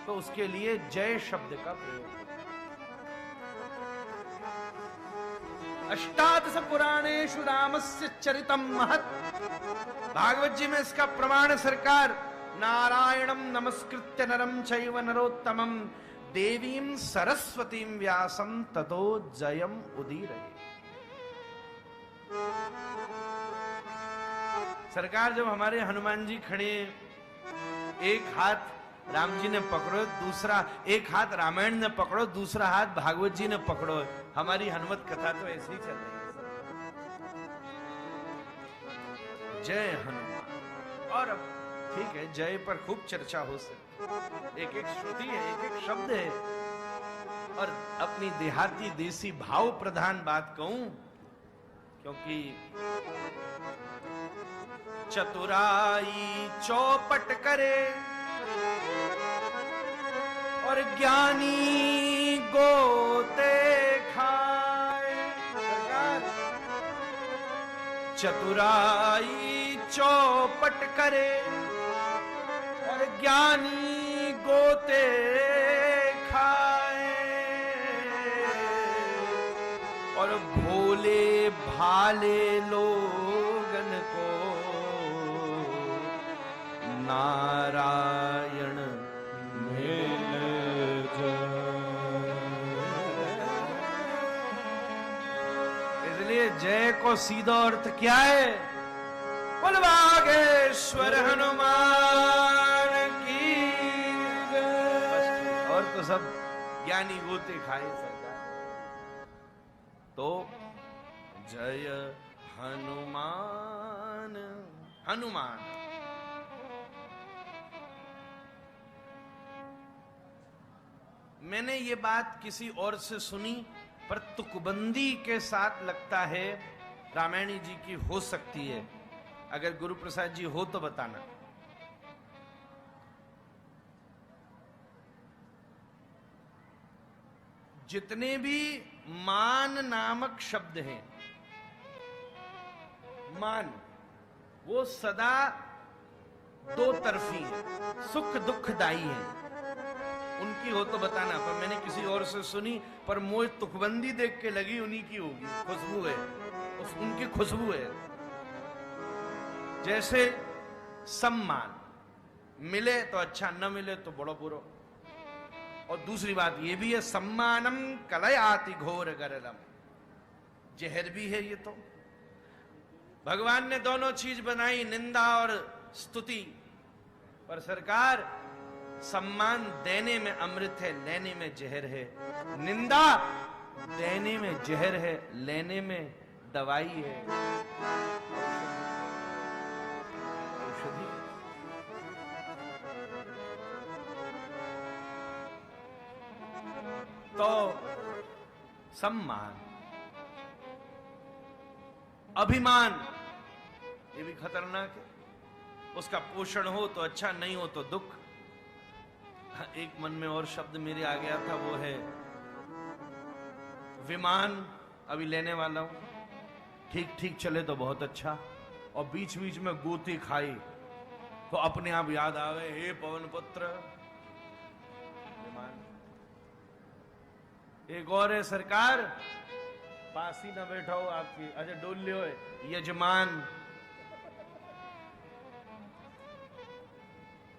तो उसके लिए जय शब्द का प्रयोग। अष्टादश पुराणेषु रामस्य चरितं महत्, भागवत जी में इसका प्रमाण सरकार, नारायणं नमस्कृत्य नरं चैव नरोत्तमं देवीं सरस्वतीं व्यासं ततो जयम् उदीरये। सरकार, जब हमारे हनुमान जी खड़े, एक हाथ राम जी ने पकड़ो, दूसरा एक हाथ रामायण ने पकड़ो, दूसरा हाथ भागवत जी ने पकड़ो, हमारी हनुमत कथा तो ऐसे ही चल रही है। जय हनुमान। और अब ठीक है, जय पर खूब चर्चा हो सकती, एक एक श्रुति है, एक एक शब्द है, और अपनी देहाती देसी भाव प्रधान बात कहूं, क्योंकि चतुराई चौपट करे और ज्ञानी गोते खाए। चतुराई चौपट करे और ज्ञानी गोते खाए, और भोले भाले लोगन को नारायण मिल जाए। इसलिए जय को सीधा अर्थ क्या है? बोल बागेश्वर हनुमान की जय। और तो सब ज्ञानी गोते खाए सरकार। तो जय हनुमान। हनुमान मैंने ये बात किसी और से सुनी, पर तुकबंदी के साथ लगता है रामायणी जी की हो सकती है। अगर गुरु प्रसाद जी हो तो बताना। जितने भी मान नामक शब्द हैं, मान वो सदा दो तरफी है, सुख दुखदाई है। उनकी हो तो बताना, पर मैंने किसी और से सुनी, पर मोह तुकबंदी देख के लगी उन्हीं की होगी, खुशबू है, उनकी खुशबू है। जैसे सम्मान मिले तो अच्छा, न मिले तो बड़ो बुरो। और दूसरी बात ये भी है, सम्मानम कलयाति घोर गरलम, जहर भी है ये तो। भगवान ने दोनों चीज बनाई, निंदा और स्तुति, पर सरकार सम्मान देने में अमृत है, लेने में जहर है। निंदा देने में जहर है, लेने में दवाई है, औषधि। तो सम्मान, अभिमान, ये भी खतरनाक है। उसका पोषण हो तो अच्छा, नहीं हो तो दुख। एक मन में और शब्द मेरे आ गया था, वो है विमान। अभी लेने वाला हूं, ठीक ठीक चले तो बहुत अच्छा, और बीच बीच में गोती खाई तो अपने आप याद आ गए, हे पवन पुत्र विमान। एक और है सरकार, पास ही ना बैठा हो आपकी, अच्छा डोल लियो यजमान।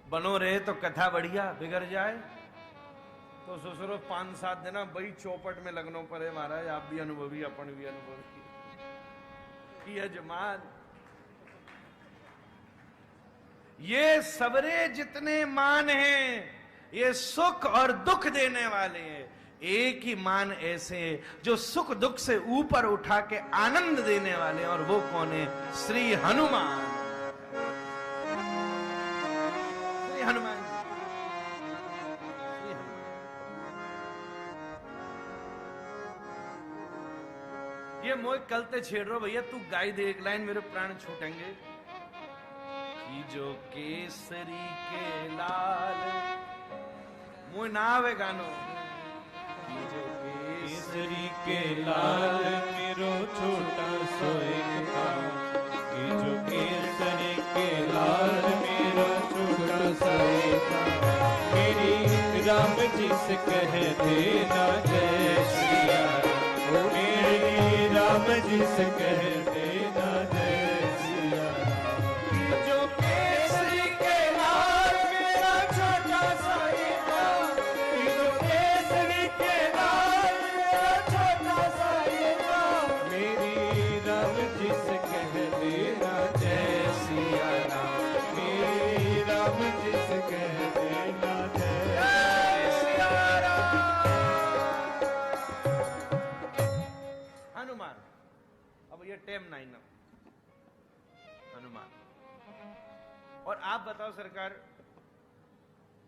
बनो रहे तो कथा बढ़िया, बिगड़ जाए तो ससुरो 5-7 दिन बई चौपट में लगनों पर है महाराज। आप भी अनुभवी, अपन भी अनुभवी। यजमान, ये सबरे जितने मान हैं, ये सुख और दुख देने वाले हैं। एक ही मान ऐसे है जो सुख दुख से ऊपर उठा के आनंद देने वाले, और वो कौन है? श्री हनुमान। श्री हनुमान, श्री हनुमान। ये मोह कलते छेड़ रहा भैया, तू गाई दे एक लाइन, मेरे प्राण छूटेंगे। कि जो केसरी के लाल, मोह ना आवे गानो। केसरी के लाल मेरो छोटा सो एक पाँव, कि जो केसरी के लाल मेरो छोटा सा एक पाँव, मेरी राम जी से कह देना जय श्री राम। ओ मेरी राम जी से कह देना जय श्री राम। जो केसरी के लाल मेरा छोटा सा एक पाँव, जो केसरी के लाल मेरा छोटा सा एक पाँव, मेरी राम जी से कह देना जय सिया राम। मेरी राम जी से कह देना जय सिया राम। हनुमान। अब ये टेम 9 हनुमान। और आप बताओ सरकार,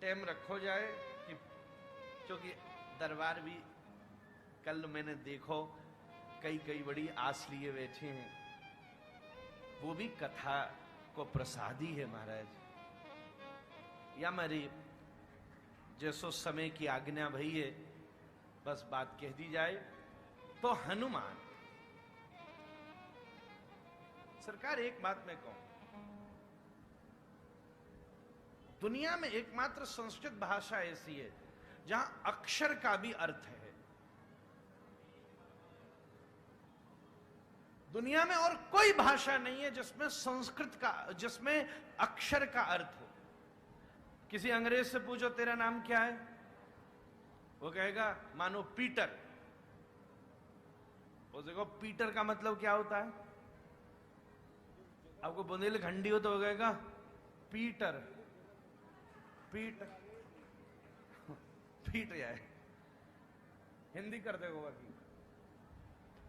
टेम रखो जाए कि, क्योंकि दरबार भी कल मैंने देखो कई बड़ी आस लिए बैठे हैं, वो भी कथा को प्रसादी है महाराज। या मेरी जैसो समय की आज्ञा भई है, बस बात कह दी जाए। तो हनुमान, सरकार एक बात मैं कहूं, दुनिया में एकमात्र संस्कृत भाषा ऐसी है जहां अक्षर का भी अर्थ है। दुनिया में और कोई भाषा नहीं है जिसमें संस्कृत का, जिसमें अक्षर का अर्थ हो। किसी अंग्रेज से पूछो तेरा नाम क्या है, वो कहेगा मानो पीटर। वो देखो पीटर का मतलब क्या होता है। आपको बुंदेलखंडी हो तो वो कहेगा पीटर, पीट पीट जाए, हिंदी कर देगा बाकी।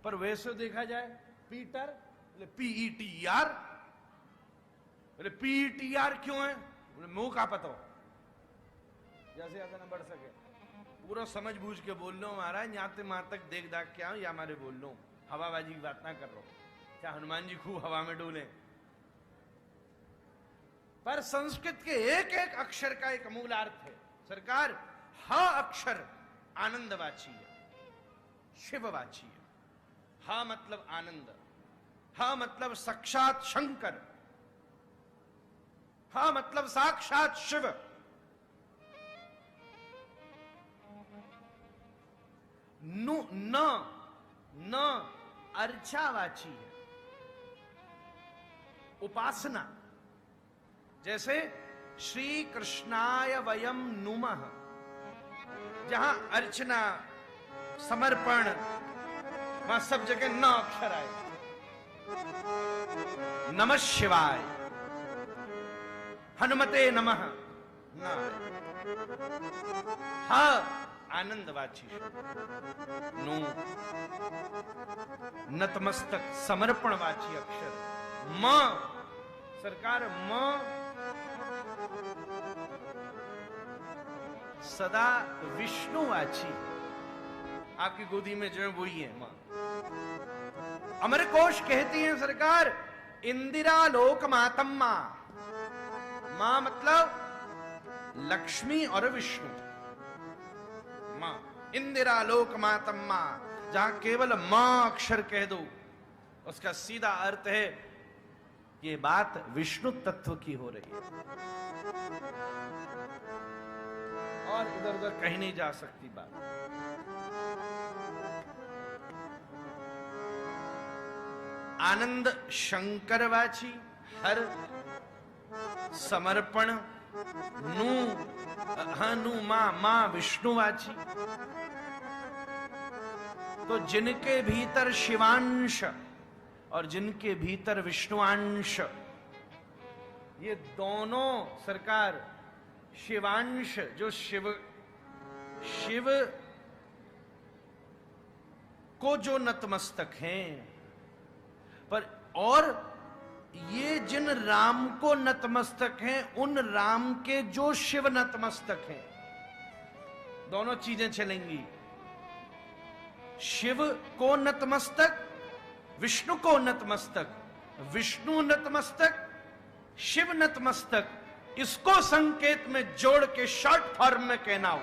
पर वैसे देखा जाए पीटर, बोले PETER, बोले PETER क्यों है? बोले मुंह का पता हो, जैसे ज्यादा ना बढ़ सके, पूरा समझ बूझ के बोल लो महाराज, यहाँ से वहां तक देख दाख के आओ या हमारे बोल लो, हवाबाजी की बात ना कर लो, क्या हनुमान जी खूब हवा में डोले। पर संस्कृत के एक एक अक्षर का एक अमूलार्थ है सरकार। ह अक्षर आनंदवाची है, शिववाची है। ह मतलब आनंद, ह मतलब साक्षात शंकर, ह मतलब साक्षात शिव। नु न अर्चावाची है, उपासना। जैसे श्री कृष्णाय वयम नुमः, जहां अर्चना समर्पण, वहां सब जगह न अक्षर आए। नमः शिवाय, हनुमते नमः न। हाँ आनंदवाची, नु नतमस्तक समर्पणवाची अक्षर। म सरकार, म सदा विष्णुवाची, आपकी गोदी में जो है वही है मां। अमर कोश कहती हैं सरकार, इंदिरा लोक मातम्मा। मां मतलब लक्ष्मी और विष्णु। मां इंदिरा लोक मातम्मा, जहां केवल मां अक्षर कह दो उसका सीधा अर्थ है ये बात विष्णु तत्व की हो रही है और इधर उधर कहीं नहीं जा सकती बात। आनंद शंकरवाची, हर समर्पण। नु हनु मां विष्णुवाची। तो जिनके भीतर शिवांश और जिनके भीतर विष्णुआंश, ये दोनों सरकार शिवांश, जो शिव को जो नतमस्तक हैं, पर और ये जिन राम को नतमस्तक हैं, उन राम के जो शिव नतमस्तक हैं, दोनों चीजें चलेंगी। शिव को नतमस्तक, विष्णु को नतमस्तक, विष्णु नतमस्तक, शिव नतमस्तक। इसको संकेत में जोड़ के शॉर्ट फॉर्म में कहना हो।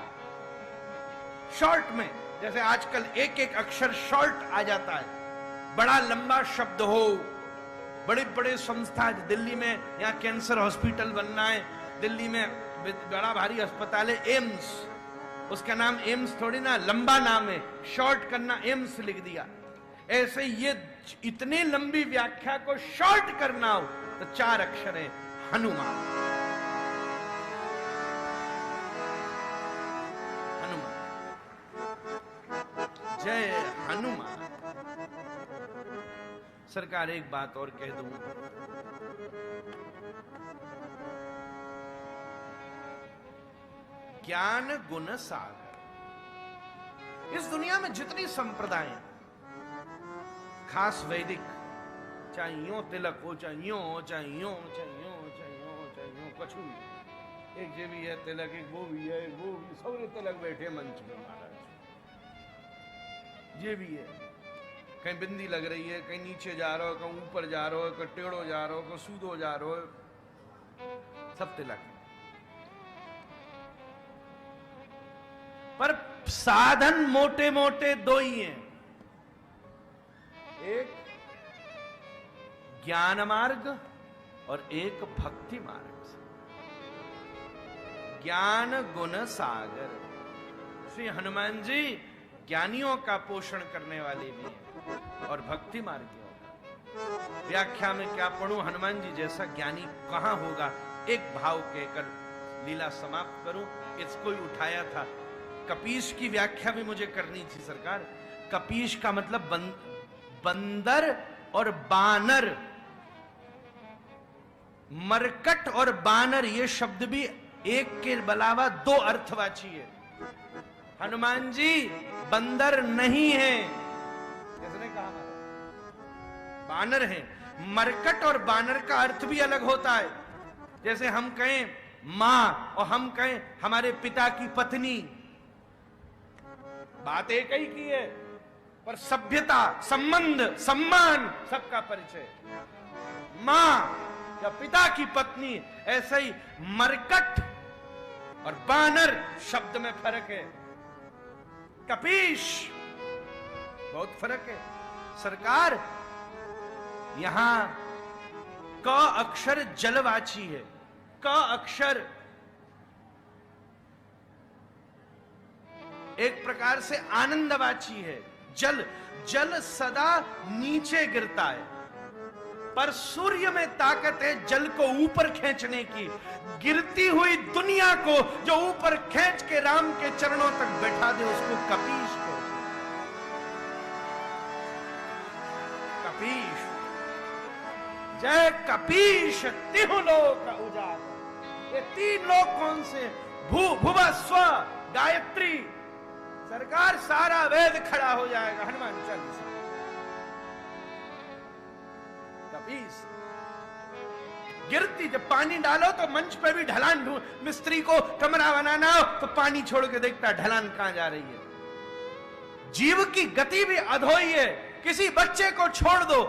शॉर्ट में, जैसे आजकल एक एक अक्षर शॉर्ट आ जाता है, बड़ा लंबा शब्द हो। बड़े बड़े संस्था, दिल्ली में यहाँ कैंसर हॉस्पिटल बनना है, दिल्ली में बड़ा भारी अस्पताल है एम्स, उसका नाम एम्स थोड़ी ना, लंबा नाम है, शॉर्ट करना एम्स लिख दिया। ऐसे ये इतनी लंबी व्याख्या को शॉर्ट करना हो तो 4 अक्षर है, हनुमान। हनुमान, जय हनुमान। सरकार एक बात और कह दूं, ज्ञान गुण सागर। इस दुनिया में जितनी संप्रदाय, खास वैदिक, चाहे यूं तिलक हो, चाहे यूं हो, चाहे यूं, चाहे यूं, चाहे यूं, चाहे यूं, कुछ भी, एक ये भी है तिलक, एक वो भी है, वो भी, सब तिलक बैठे मंच में महाराज। ये भी है, कहीं बिंदी लग रही है, कहीं नीचे जा रहा हो, कहीं ऊपर जा रहा हो, कहीं टेढ़ो जा रहा हो, कहीं सूदो जा रहा हो, सब तिलक है। पर साधन मोटे मोटे 2 ही हैं, एक ज्ञान मार्ग और एक भक्ति मार्ग। ज्ञान गुण सागर। श्री हनुमान जी ज्ञानियों का पोषण करने वाले भी हैं और भक्ति मार्गियों का। व्याख्या में क्या पढ़ूं, हनुमान जी जैसा ज्ञानी कहां होगा, एक भाव कहकर लीला समाप्त करूं। इसको ही उठाया था। कपीश की व्याख्या भी मुझे करनी थी सरकार। कपीश का मतलब बंदर और बानर। मरकट और बानर ये शब्द भी एक के अलावा 2 अर्थवाची है। हनुमान जी बंदर नहीं है, किसने कहा? बानर हैं। मरकट और बानर का अर्थ भी अलग होता है। जैसे हम कहें मां और हम कहें हमारे पिता की पत्नी, बात एक ही की है, पर सभ्यता, संबंध, सम्मान सबका परिचय। मां या पिता की पत्नी, ऐसे ही मरकट और बानर शब्द में फर्क है। कपीश बहुत फर्क है। सरकार यहां क अक्षर जलवाची है। क अक्षर एक प्रकार से आनंदवाची है। जल, जल सदा नीचे गिरता है, पर सूर्य में ताकत है जल को ऊपर खींचने की। गिरती हुई दुनिया को जो ऊपर खींच के राम के चरणों तक बैठा दे, उसको कपीश कहते हैं। कपीश, जय कपीश तिहु लोक उजागर। ये तीन लोग कौन से? भू, भुवा, स्व, गायत्री। सरकार सारा वेद खड़ा हो जाएगा हनुमान चालीसा। कपीश, गिरती, जब पानी डालो तो मंच पे भी ढलान ढूंढ, मिस्त्री को कमरा बनाना हो तो पानी छोड़ के देखता ढलान कहां जा रही है। जीव की गति भी अधोई है। किसी बच्चे को छोड़ दो,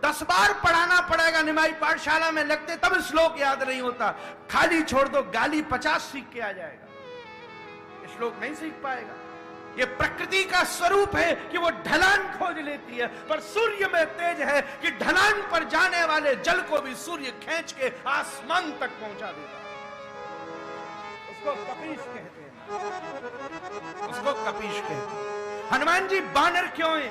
10 बार पढ़ाना पड़ेगा, निमाई पाठशाला में लगते तब श्लोक याद नहीं होता। खाली छोड़ दो, गाली 50 सीख के आ जाएगा, श्लोक नहीं सीख पाएगा। ये प्रकृति का स्वरूप है कि वो ढलान खोज लेती है, पर सूर्य में तेज है कि ढलान पर जाने वाले जल को भी सूर्य खींच के आसमान तक पहुंचा देता है। उसको कपीश कहते हैं, उसको कपीश कहते हैं। हनुमान जी बानर क्यों है?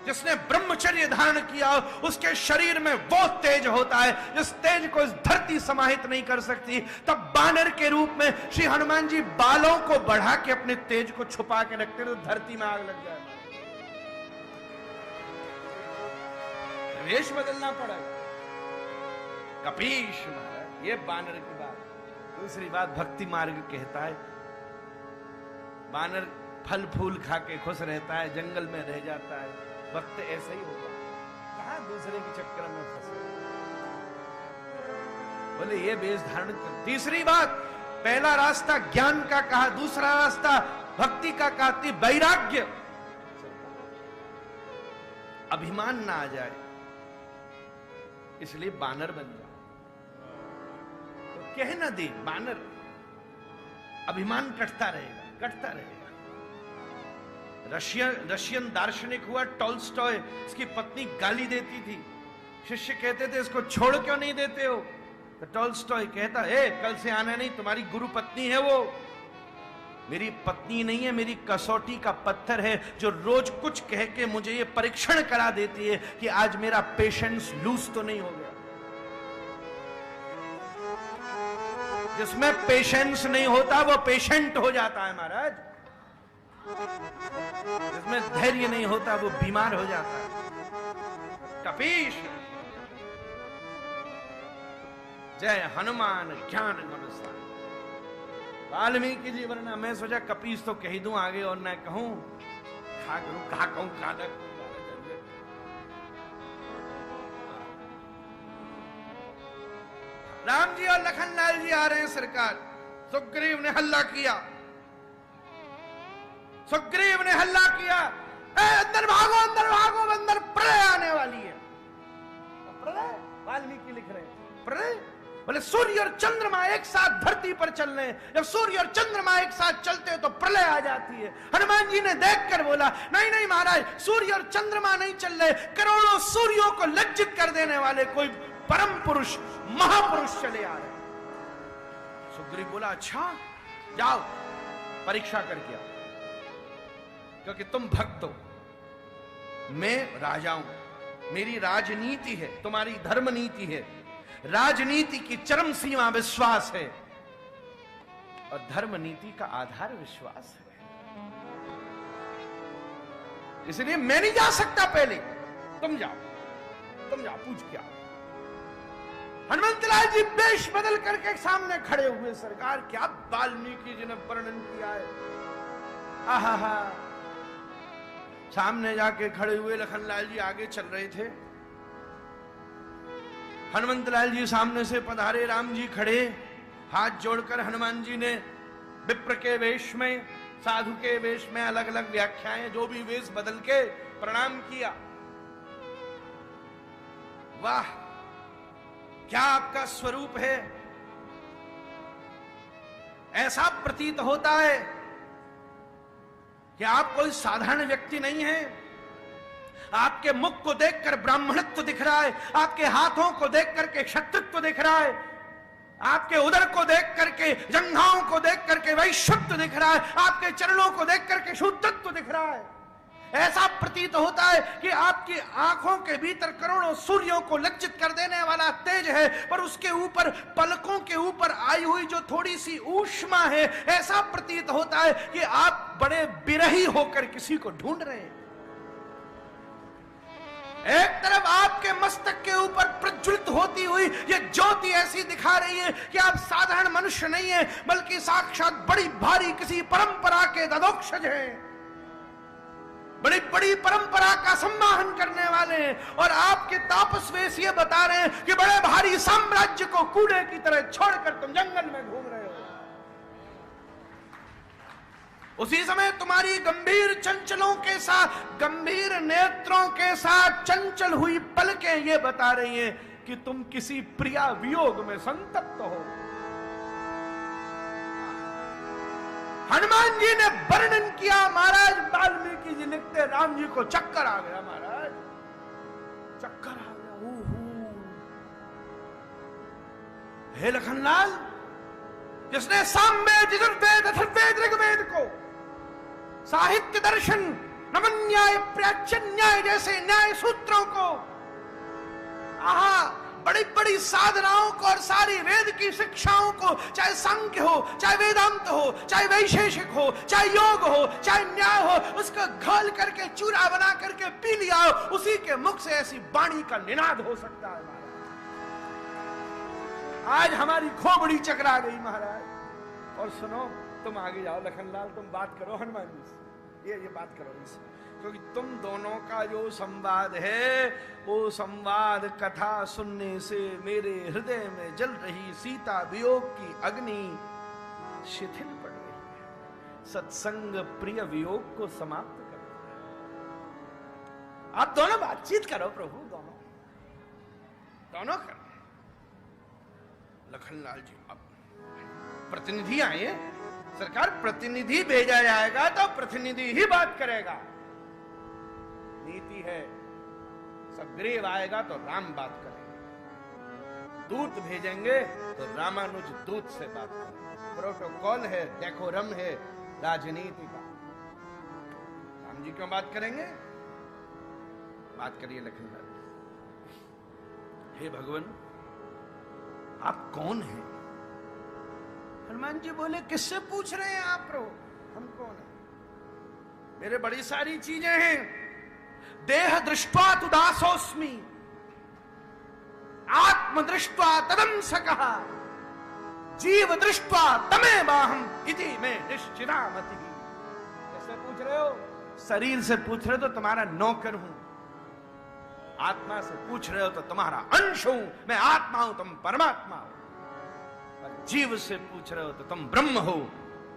जिसने ब्रह्मचर्य धारण किया उसके शरीर में वो तेज होता है जिस तेज को इस धरती समाहित नहीं कर सकती। तब बानर के रूप में श्री हनुमान जी बालों को बढ़ा के अपने तेज को छुपा के रखते तो धरती में आग लग जाए। वेश बदलना पड़ेगा। कपीश महाराज, ये बानर की बात। दूसरी बात, भक्ति मार्ग कहता है बानर फल फूल खा के खुश रहता है, जंगल में रह जाता है। वक्त ऐसा ही होगा, कहां दूसरे के चक्कर में फंसे। बोले ये वेश धारण कर। तीसरी बात, पहला रास्ता ज्ञान का कहा, दूसरा रास्ता भक्ति का कहा, वैराग्य। अभिमान ना आ जाए इसलिए बानर बन जाओ। तो कह ना दे बानर, अभिमान कटता रहेगा, कटता रहेगा। रशियन दार्शनिक हुआ टॉल्स्टॉय, इसकी पत्नी गाली देती थी। शिष्य कहते थे इसको छोड़ क्यों नहीं देते हो? तो टॉल्स्टॉय कहता, कल से आना नहीं, तुम्हारी गुरु पत्नी है वो। मेरी पत्नी नहीं है, मेरी कसौटी का पत्थर है जो रोज कुछ कह के मुझे ये परीक्षण करा देती है कि आज मेरा पेशेंस लूज तो नहीं हो गया। जिसमें पेशेंस नहीं होता वो पेशेंट हो जाता है महाराज। जिसमें धैर्य नहीं होता वो बीमार हो जाता है। कपीश, जय हनुमान ज्ञान गुण सागर। वाल्मीकि जी वरना मैं सोचा कपीश तो कह दूं आगे और ना कहूं, कहा करूं, कहा कहूं, कहा ना कहूं। राम जी और लखनलाल जी आ रहे हैं सरकार। सुग्रीव ने हल्ला किया, सुग्रीव ने हल्ला किया, अंदर भागो, अंदर भागो, अंदर प्रलय आने वाली है। प्रलय वाल्मीकि लिख रहे हैं, प्रलय। बोले सूर्य और चंद्रमा एक साथ धरती पर चल रहे हैं, जब सूर्य और चंद्रमा एक साथ चलते हैं तो प्रलय आ जाती है। हनुमान जी ने देखकर बोला, नहीं नहीं महाराज, सूर्य और चंद्रमा नहीं चल रहे, करोड़ों सूर्यों को लज्जित कर देने वाले कोई परम पुरुष, महापुरुष चले आ रहे। सुग्रीव बोला, अच्छा जाओ परीक्षा करके आओ, क्योंकि तुम भक्त हो, मैं राजा हूं, मेरी राजनीति है, तुम्हारी धर्म नीति है। राजनीति की चरम सीमा विश्वास है और धर्म नीति का आधार विश्वास है। इसलिए मैं नहीं जा सकता, पहले तुम जाओ, तुम जाओ, पूछ के आओ। हनुमंतलाल जी वेश बदल करके सामने खड़े हुए। सरकार क्या वाल्मीकि जी ने वर्णन किया है, आहा। सामने जाके खड़े हुए। लखनलाल जी आगे चल रहे थे। हनुमंत लाल जी सामने से पधारे, राम जी खड़े, हाथ जोड़कर हनुमान जी ने विप्र के वेश में, साधु के वेश में, अलग अलग व्याख्याएं, जो भी वेश बदल के प्रणाम किया। वाह, क्या आपका स्वरूप है! ऐसा प्रतीत होता है कि आप कोई साधारण व्यक्ति नहीं हैं। आपके मुख को देखकर ब्राह्मणत्व दिख रहा है, आपके हाथों को देख करके क्षत्रित्व दिख रहा है, आपके उदर को देख करके, जंघाओं को देख करके वैश्यत्व दिख रहा है, आपके चरणों को देख करके शूद्रत्व दिख रहा है। ऐसा प्रतीत होता है कि आपकी आंखों के भीतर करोड़ों सूर्यों को लज्जित कर देने वाला तेज है, पर उसके ऊपर, पलकों के ऊपर आई हुई जो थोड़ी सी ऊष्मा है, ऐसा प्रतीत होता है कि आप बड़े बिरही होकर किसी को ढूंढ रहे हैं। एक तरफ आपके मस्तक के ऊपर प्रज्वलित होती हुई ये ज्योति ऐसी दिखा रही है कि आप साधारण मनुष्य नहीं है, बल्कि साक्षात बड़ी भारी किसी परंपरा के दधोक्षज हैं, बड़ी बड़ी परंपरा का सम्मान करने वाले हैं। और आपके तापसवेश ये बता रहे हैं कि बड़े भारी साम्राज्य को कूड़े की तरह छोड़कर तुम जंगल में घूम रहे हो। उसी समय तुम्हारी गंभीर चंचलों के साथ, गंभीर नेत्रों के साथ चंचल हुई पलकें ये बता रही हैं कि तुम किसी प्रिया वियोग में संतप्त हो। हनुमान जी ने वर्णन किया, महाराज वाल्मीकि जी लिखते, राम जी को चक्कर आ गया, महाराज चक्कर आ गया। हे लखनलाल, जिसने सामवेद, यजुर्वेद, अथर्ववेद, ऋग्वेद को, साहित्य, दर्शन, नमन न्याय, प्राच्य न्याय जैसे न्याय सूत्रों को, बड़ी बड़ी साधनाओं को और सारी वेद की शिक्षाओं को, चाहे सांख्य हो, चाहे वेदांत हो, चाहे वैशेषिक हो, चाहे योग हो, चाहे न्याय हो, उसको घोल करके चूरा बना करके पी लिया हो, उसी के मुख से ऐसी वाणी का निनाद हो सकता है। आज हमारी खोपड़ी चकरा गई महाराज। और सुनो, तुम आगे जाओ लखनलाल, तुम बात करो हनुमान जी से, ये बात करो इनसे, क्योंकि तुम दोनों का जो संवाद है, वो संवाद कथा सुनने से मेरे हृदय में जल रही सीता वियोग की अग्नि शिथिल पड़ रही है। सत्संग प्रिय वियोग को समाप्त करो। आप दोनों बातचीत करो प्रभु, दोनों करो। लखनलाल जी, अब प्रतिनिधि आए, सरकार प्रतिनिधि भेजा जाएगा तो प्रतिनिधि ही बात करेगा, नीति है। सग्रीव आएगा तो राम बात करेंगे, दूत भेजेंगे तो रामानुज दूत से बात करेंगे। प्रोटोकॉल है, डेकोरम है राजनीति का। राम जी क्यों बात करेंगे? बात करिए लखनलाल। हे भगवान, आप कौन हैं? हनुमान जी बोले, किससे पूछ रहे हैं आप? हम कौन हैं? मेरे बड़ी सारी चीजें हैं। देह दृष्ट्वा तु दासोस्मि, आत्म दृष्ट्वा तदंसकः, जीव दृष्ट्वा तमेवाहम् इति मैं निश्चितामति। कैसे पूछ रहे हो? शरीर से पूछ रहे हो तो तुम्हारा नौकर हूं, आत्मा से पूछ रहे हो तो तुम्हारा अंश हूं, मैं आत्मा हूं, तुम परमात्मा हो। और जीव से पूछ रहे हो तो तुम ब्रह्म हो,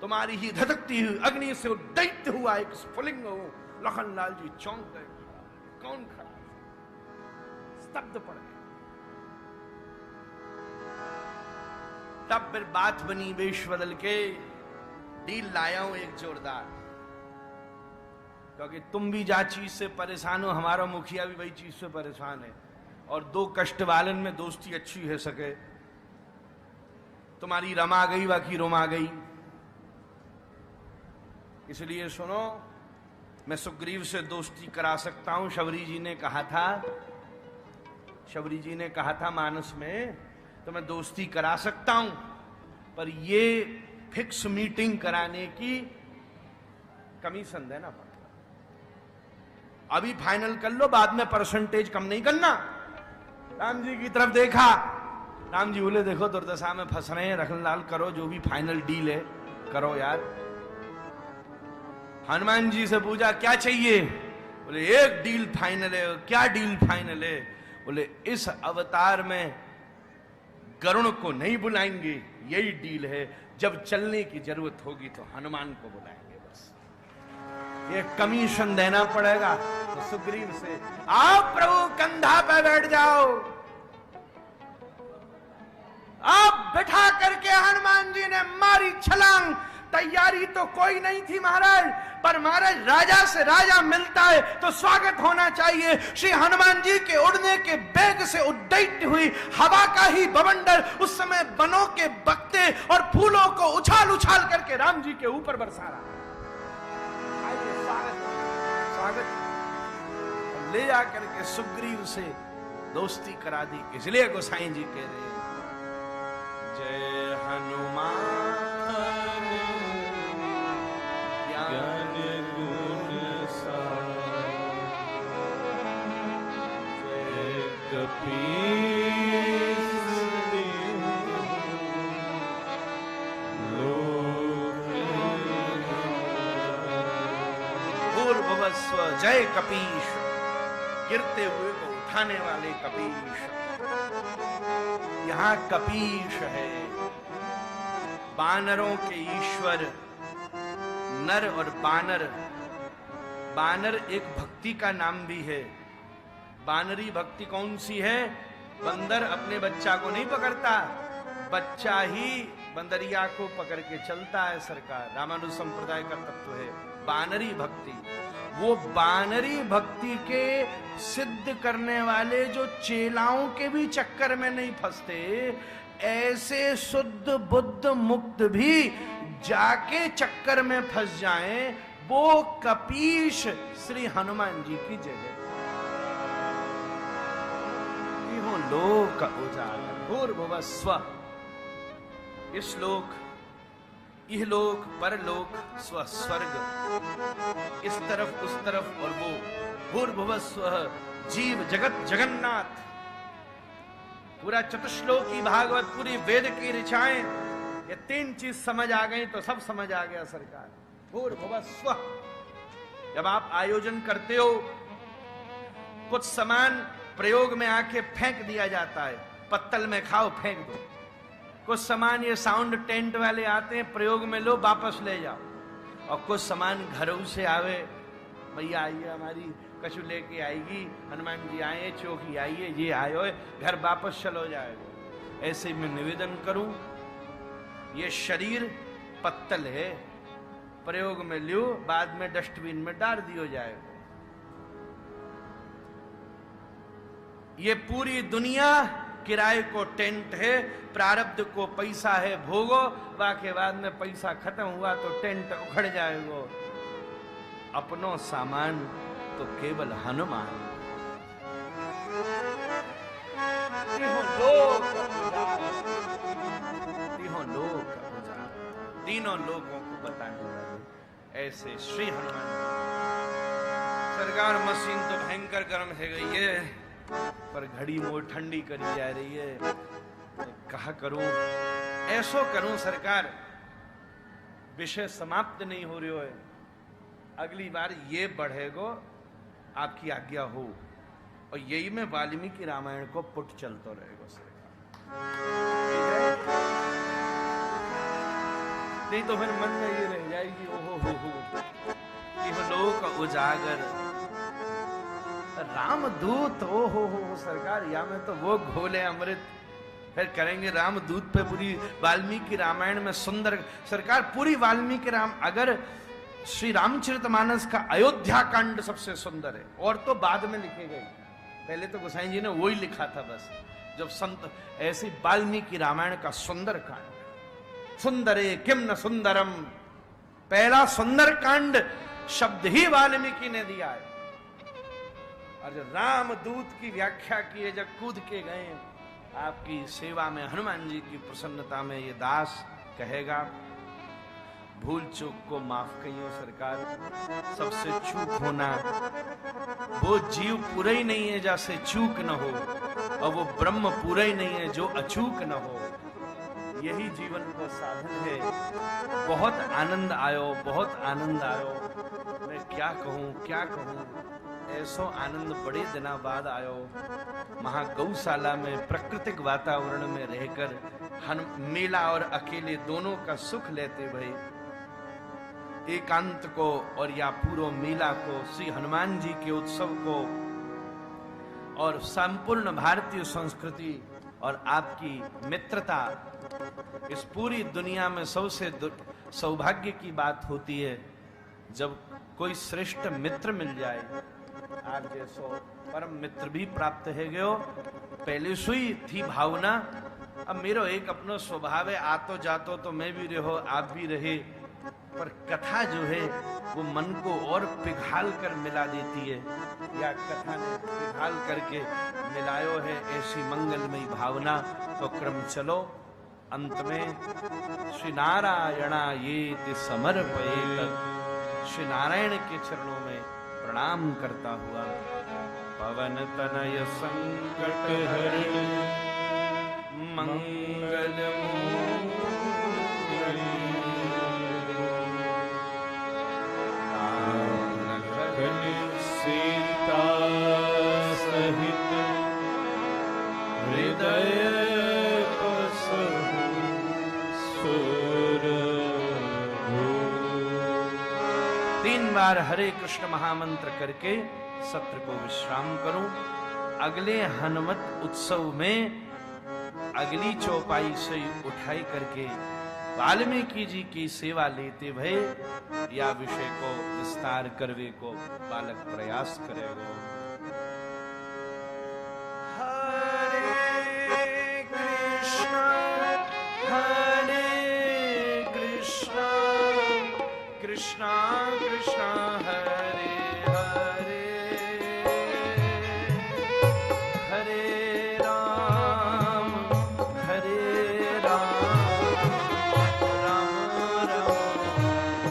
तुम्हारी ही धधकती हुई अग्नि से उद्दीप्त हुआ एक स्फुलिंग हो। लखनलाल जी चौंक गए, कौन खड़ा? स्तब्ध पड़ गए। तब फिर बात बनी, वेश बदल के डील लाया हूं एक जोरदार, क्योंकि तुम भी जा चीज से परेशान हो, हमारा मुखिया भी वही चीज से परेशान है, और दो कष्ट वालन में दोस्ती अच्छी है सके। तुम्हारी रमा गई, बाकी रोमा गई। इसलिए सुनो, मैं सुग्रीव से दोस्ती करा सकता हूं। शबरी जी ने कहा था मानस में, तो मैं दोस्ती करा सकता हूं, पर ये फिक्स मीटिंग कराने की कमीशन देना पड़ता। अभी फाइनल कर लो, बाद में परसेंटेज कम नहीं करना। राम जी की तरफ देखा, राम जी बोले, देखो दुर्दशा में फंस रहे हैं, लखनलाल करो जो भी फाइनल डील है करो यार। हनुमान जी से पूछा क्या चाहिए? बोले एक डील फाइनल है। क्या डील फाइनल है? बोले इस अवतार में गरुण को नहीं बुलाएंगे, यही डील है, जब चलने की जरूरत होगी तो हनुमान को बुलाएंगे। बस ये कमीशन देना पड़ेगा। तो सुग्रीव से, आओ प्रभु कंधा पे बैठ जाओ। अब बिठा करके हनुमान जी ने मारी छलांग। तैयारी तो कोई नहीं थी महाराज, पर महाराज राजा से राजा मिलता है तो स्वागत होना चाहिए। श्री हनुमान जी के उड़ने के बेग से उड्डयित हुई हवा का ही बवंडर उस समय बनों के बक्ते और फूलों को उछाल उछाल करके राम जी के ऊपर बरसा रहा। स्वागत ले जाकर के सुग्रीव से दोस्ती करा दी। इसलिए गोसाई जी कह रहे हैं, जय हनुमान ज्ञान गुण सागर, जय कपीस पूर्ववस्व जय कपीश, गिरते हुए को उठाने वाले कपीश। यहां कपीश है बानरों के ईश्वर। नर और बानर, बानर एक भक्ति का नाम भी है। बानरी भक्ति कौन सी है? बंदर अपने बच्चा को नहीं पकड़ता, बच्चा ही बंदरिया को पकड़ के चलता है। सरकार रामानुज संप्रदाय का तत्व है बानरी भक्ति। वो बानरी भक्ति के सिद्ध करने वाले जो चेलाओं के भी चक्कर में नहीं फंसते, ऐसे शुद्ध बुद्ध मुक्त भी जाके चक्कर में फंस जाएं, वो कपीश श्री हनुमान जी की जगह। लोक उजागर भूर्भुवस्व, इस लोक, यह लोक, परलोक, स्व स्वर्ग, इस तरफ उस तरफ और वो भूर्भुवस्व, जीव जगत जगन्नाथ। पूरा चतुश्लोकी भागवत, पूरी वेद की ऋचाएं, ये तीन चीज समझ आ गई तो सब समझ आ गया सरकार। भूर्भुवस्व, जब आप आयोजन करते हो, कुछ सामान प्रयोग में आके फेंक दिया जाता है, पत्तल में खाओ फेंक दो। कुछ सामान ये साउंड टेंट वाले आते हैं, प्रयोग में लो वापस ले जाओ। और कुछ सामान घरों से आवे, भैया आइए हमारी कछु लेके आएगी, हनुमान जी आए, चौकी आइए, ये आयो, घर वापस चलो जाएगा। ऐसे मैं निवेदन करूं, ये शरीर पत्तल है, प्रयोग में लियो, बाद में डस्टबिन में डाल दियो जाएगा। ये पूरी दुनिया किराए को टेंट है, प्रारब्ध को पैसा है, भोगो, बाकी बाद में पैसा खत्म हुआ तो टेंट उखड़ जाएगा। अपनो सामान तो केवल हनुमान। तीनों लोगों को बताने वाले ऐसे श्री हनुमान। सरकार मशीन तो भयंकर गर्म है गई है, पर घड़ी मोड़ ठंडी करी जा रही है। कहा करूं, ऐसो करूं सरकार, विषय समाप्त नहीं हो रही है, अगली बार ये बढ़ेगो, आपकी आज्ञा हो। और यही में वाल्मीकि रामायण को पुट चलता रहेगा सरकार। नहीं तो फिर मन में ये रह जाएगी, ओहो हो लोक उजागर रामदूत, ओ हो सरकार, या में तो वो घोले अमृत। फिर करेंगे रामदूत पे पूरी वाल्मीकि रामायण में सुंदर। सरकार पूरी वाल्मीकि राम, अगर श्री रामचरितमानस का अयोध्या कांड सबसे सुंदर है, और तो बाद में लिखे गए, पहले तो गोसाई जी ने वो ही लिखा था बस। जब संत ऐसी वाल्मीकि रामायण का सुंदर कांड, सुंदरे किम न सुंदरम, पहला सुंदर कांड शब्द ही वाल्मीकि ने दिया है। और जब रामदूत की व्याख्या की है, जब कूद के गए आपकी सेवा में, हनुमान जी की प्रसन्नता में, ये दास कहेगा भूल चूक को माफ करियो सरकार। सबसे चूक होना, वो जीव पूरा ही नहीं है जैसे चूक न हो, और वो ब्रह्म पूरा ही नहीं है जो अचूक न हो। यही जीवन का साधन है। बहुत आनंद आयो, बहुत आनंद आयो। मैं क्या कहूं क्या कहूं। ऐसो आनंद बड़े दिना बाद आयो। महा गौशाला में प्राकृतिक वातावरण में रहकर मेला और अकेले दोनों का सुख लेते भाई। एकांत को और या पूरा मेला को, श्री हनुमान जी के उत्सव को और संपूर्ण भारतीय संस्कृति और आपकी मित्रता, इस पूरी दुनिया में सबसे सौभाग्य की बात होती है जब कोई श्रेष्ठ मित्र मिल जाए। आप जैसो परम मित्र भी प्राप्त है गयो। पहले से ही थी भावना। अब मेरो एक अपना स्वभाव है, आतो जातो तो मैं भी रहो आप भी रहे, पर कथा जो है वो मन को और पिघाल कर मिला देती है, या कथा ने पिघाल करके मिलायो है ऐसी मंगलमयी भावना। तो क्रम चलो, अंत में श्री नारायणा ये समर्पयेत, श्री नारायण के चरणों में प्रणाम करता हुआ पवन तनय संकट हरण मंगल सीता सहित हृदय तीन बार हरे कृष्ण महामंत्र करके सत्र को विश्राम करूं। अगले हनुमत उत्सव में अगली चौपाई से उठाई करके वाल्मीकि जी की सेवा लेते भय या विषय को विस्तार करवे को बालक प्रयास करेगा। हरे कृष्ण कृष्ण कृष्ण हरे हरे, हरे राम राम राम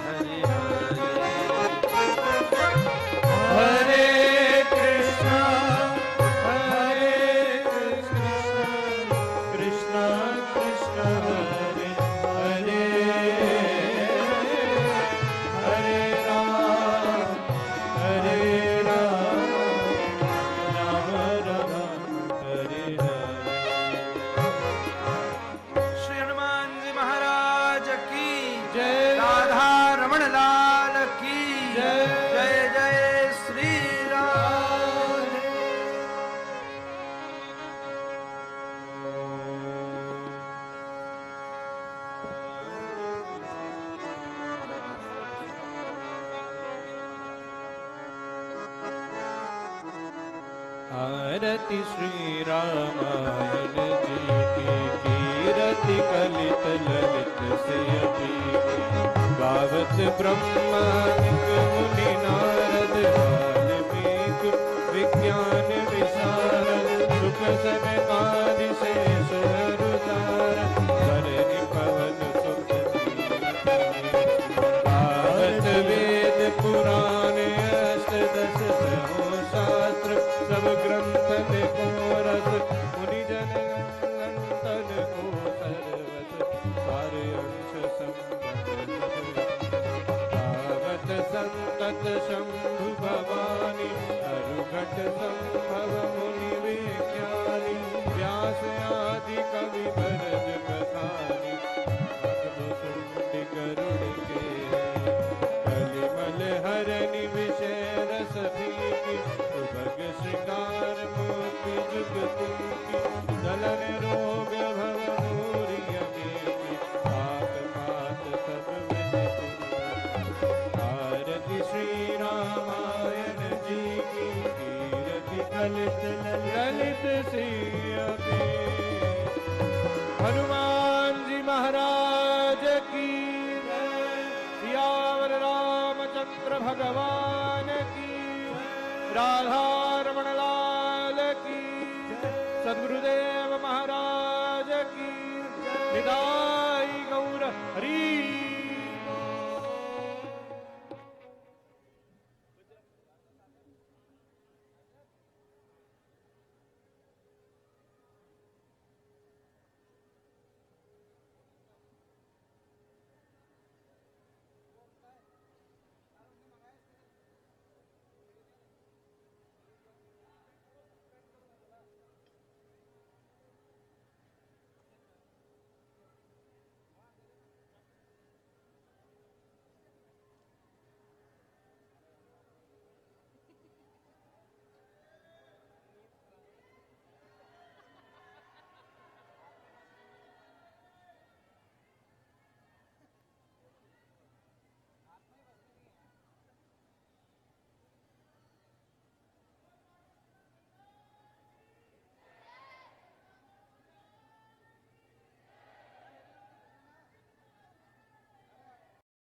हरे हरे। हरे कृष्ण कृष्ण कृष्ण हरे हरे, आरती श्री रामायण जी की कीरति कलित ललित से अभी, गावत ब्रह्मादिक मुनि नारद वाल्मीकि विज्ञान विशारद, सुख सनकादि शेष अरुदार, धरणी पवन सुख गावत वेद पुराण अष्टदश शास्त्र, सब ग्रंथ में को रस, मुनि जन नंदन को सर्वस, सारे अंश संवत संतत शंभु भवानी, अरुघट संभव मुनि विज्ञानी, व्यास आदि कवि भरज कथानी, सुंदि गरुड़ के कलिमल हरनि विषय रस भीति, सुभग श्रृंगार मोति जुगति की, दलन रोग भव मूरि अमेति, पात पात सब विदितु। आरती श्री रामायण जी की कीरति कलित ललित सी अभी। हनुमान जी महाराज की जय। सियावर रामचंद्र भगवान की, राधा रमण लाल की, सद्गुरुदेव महाराज की, निताई गौर हरि।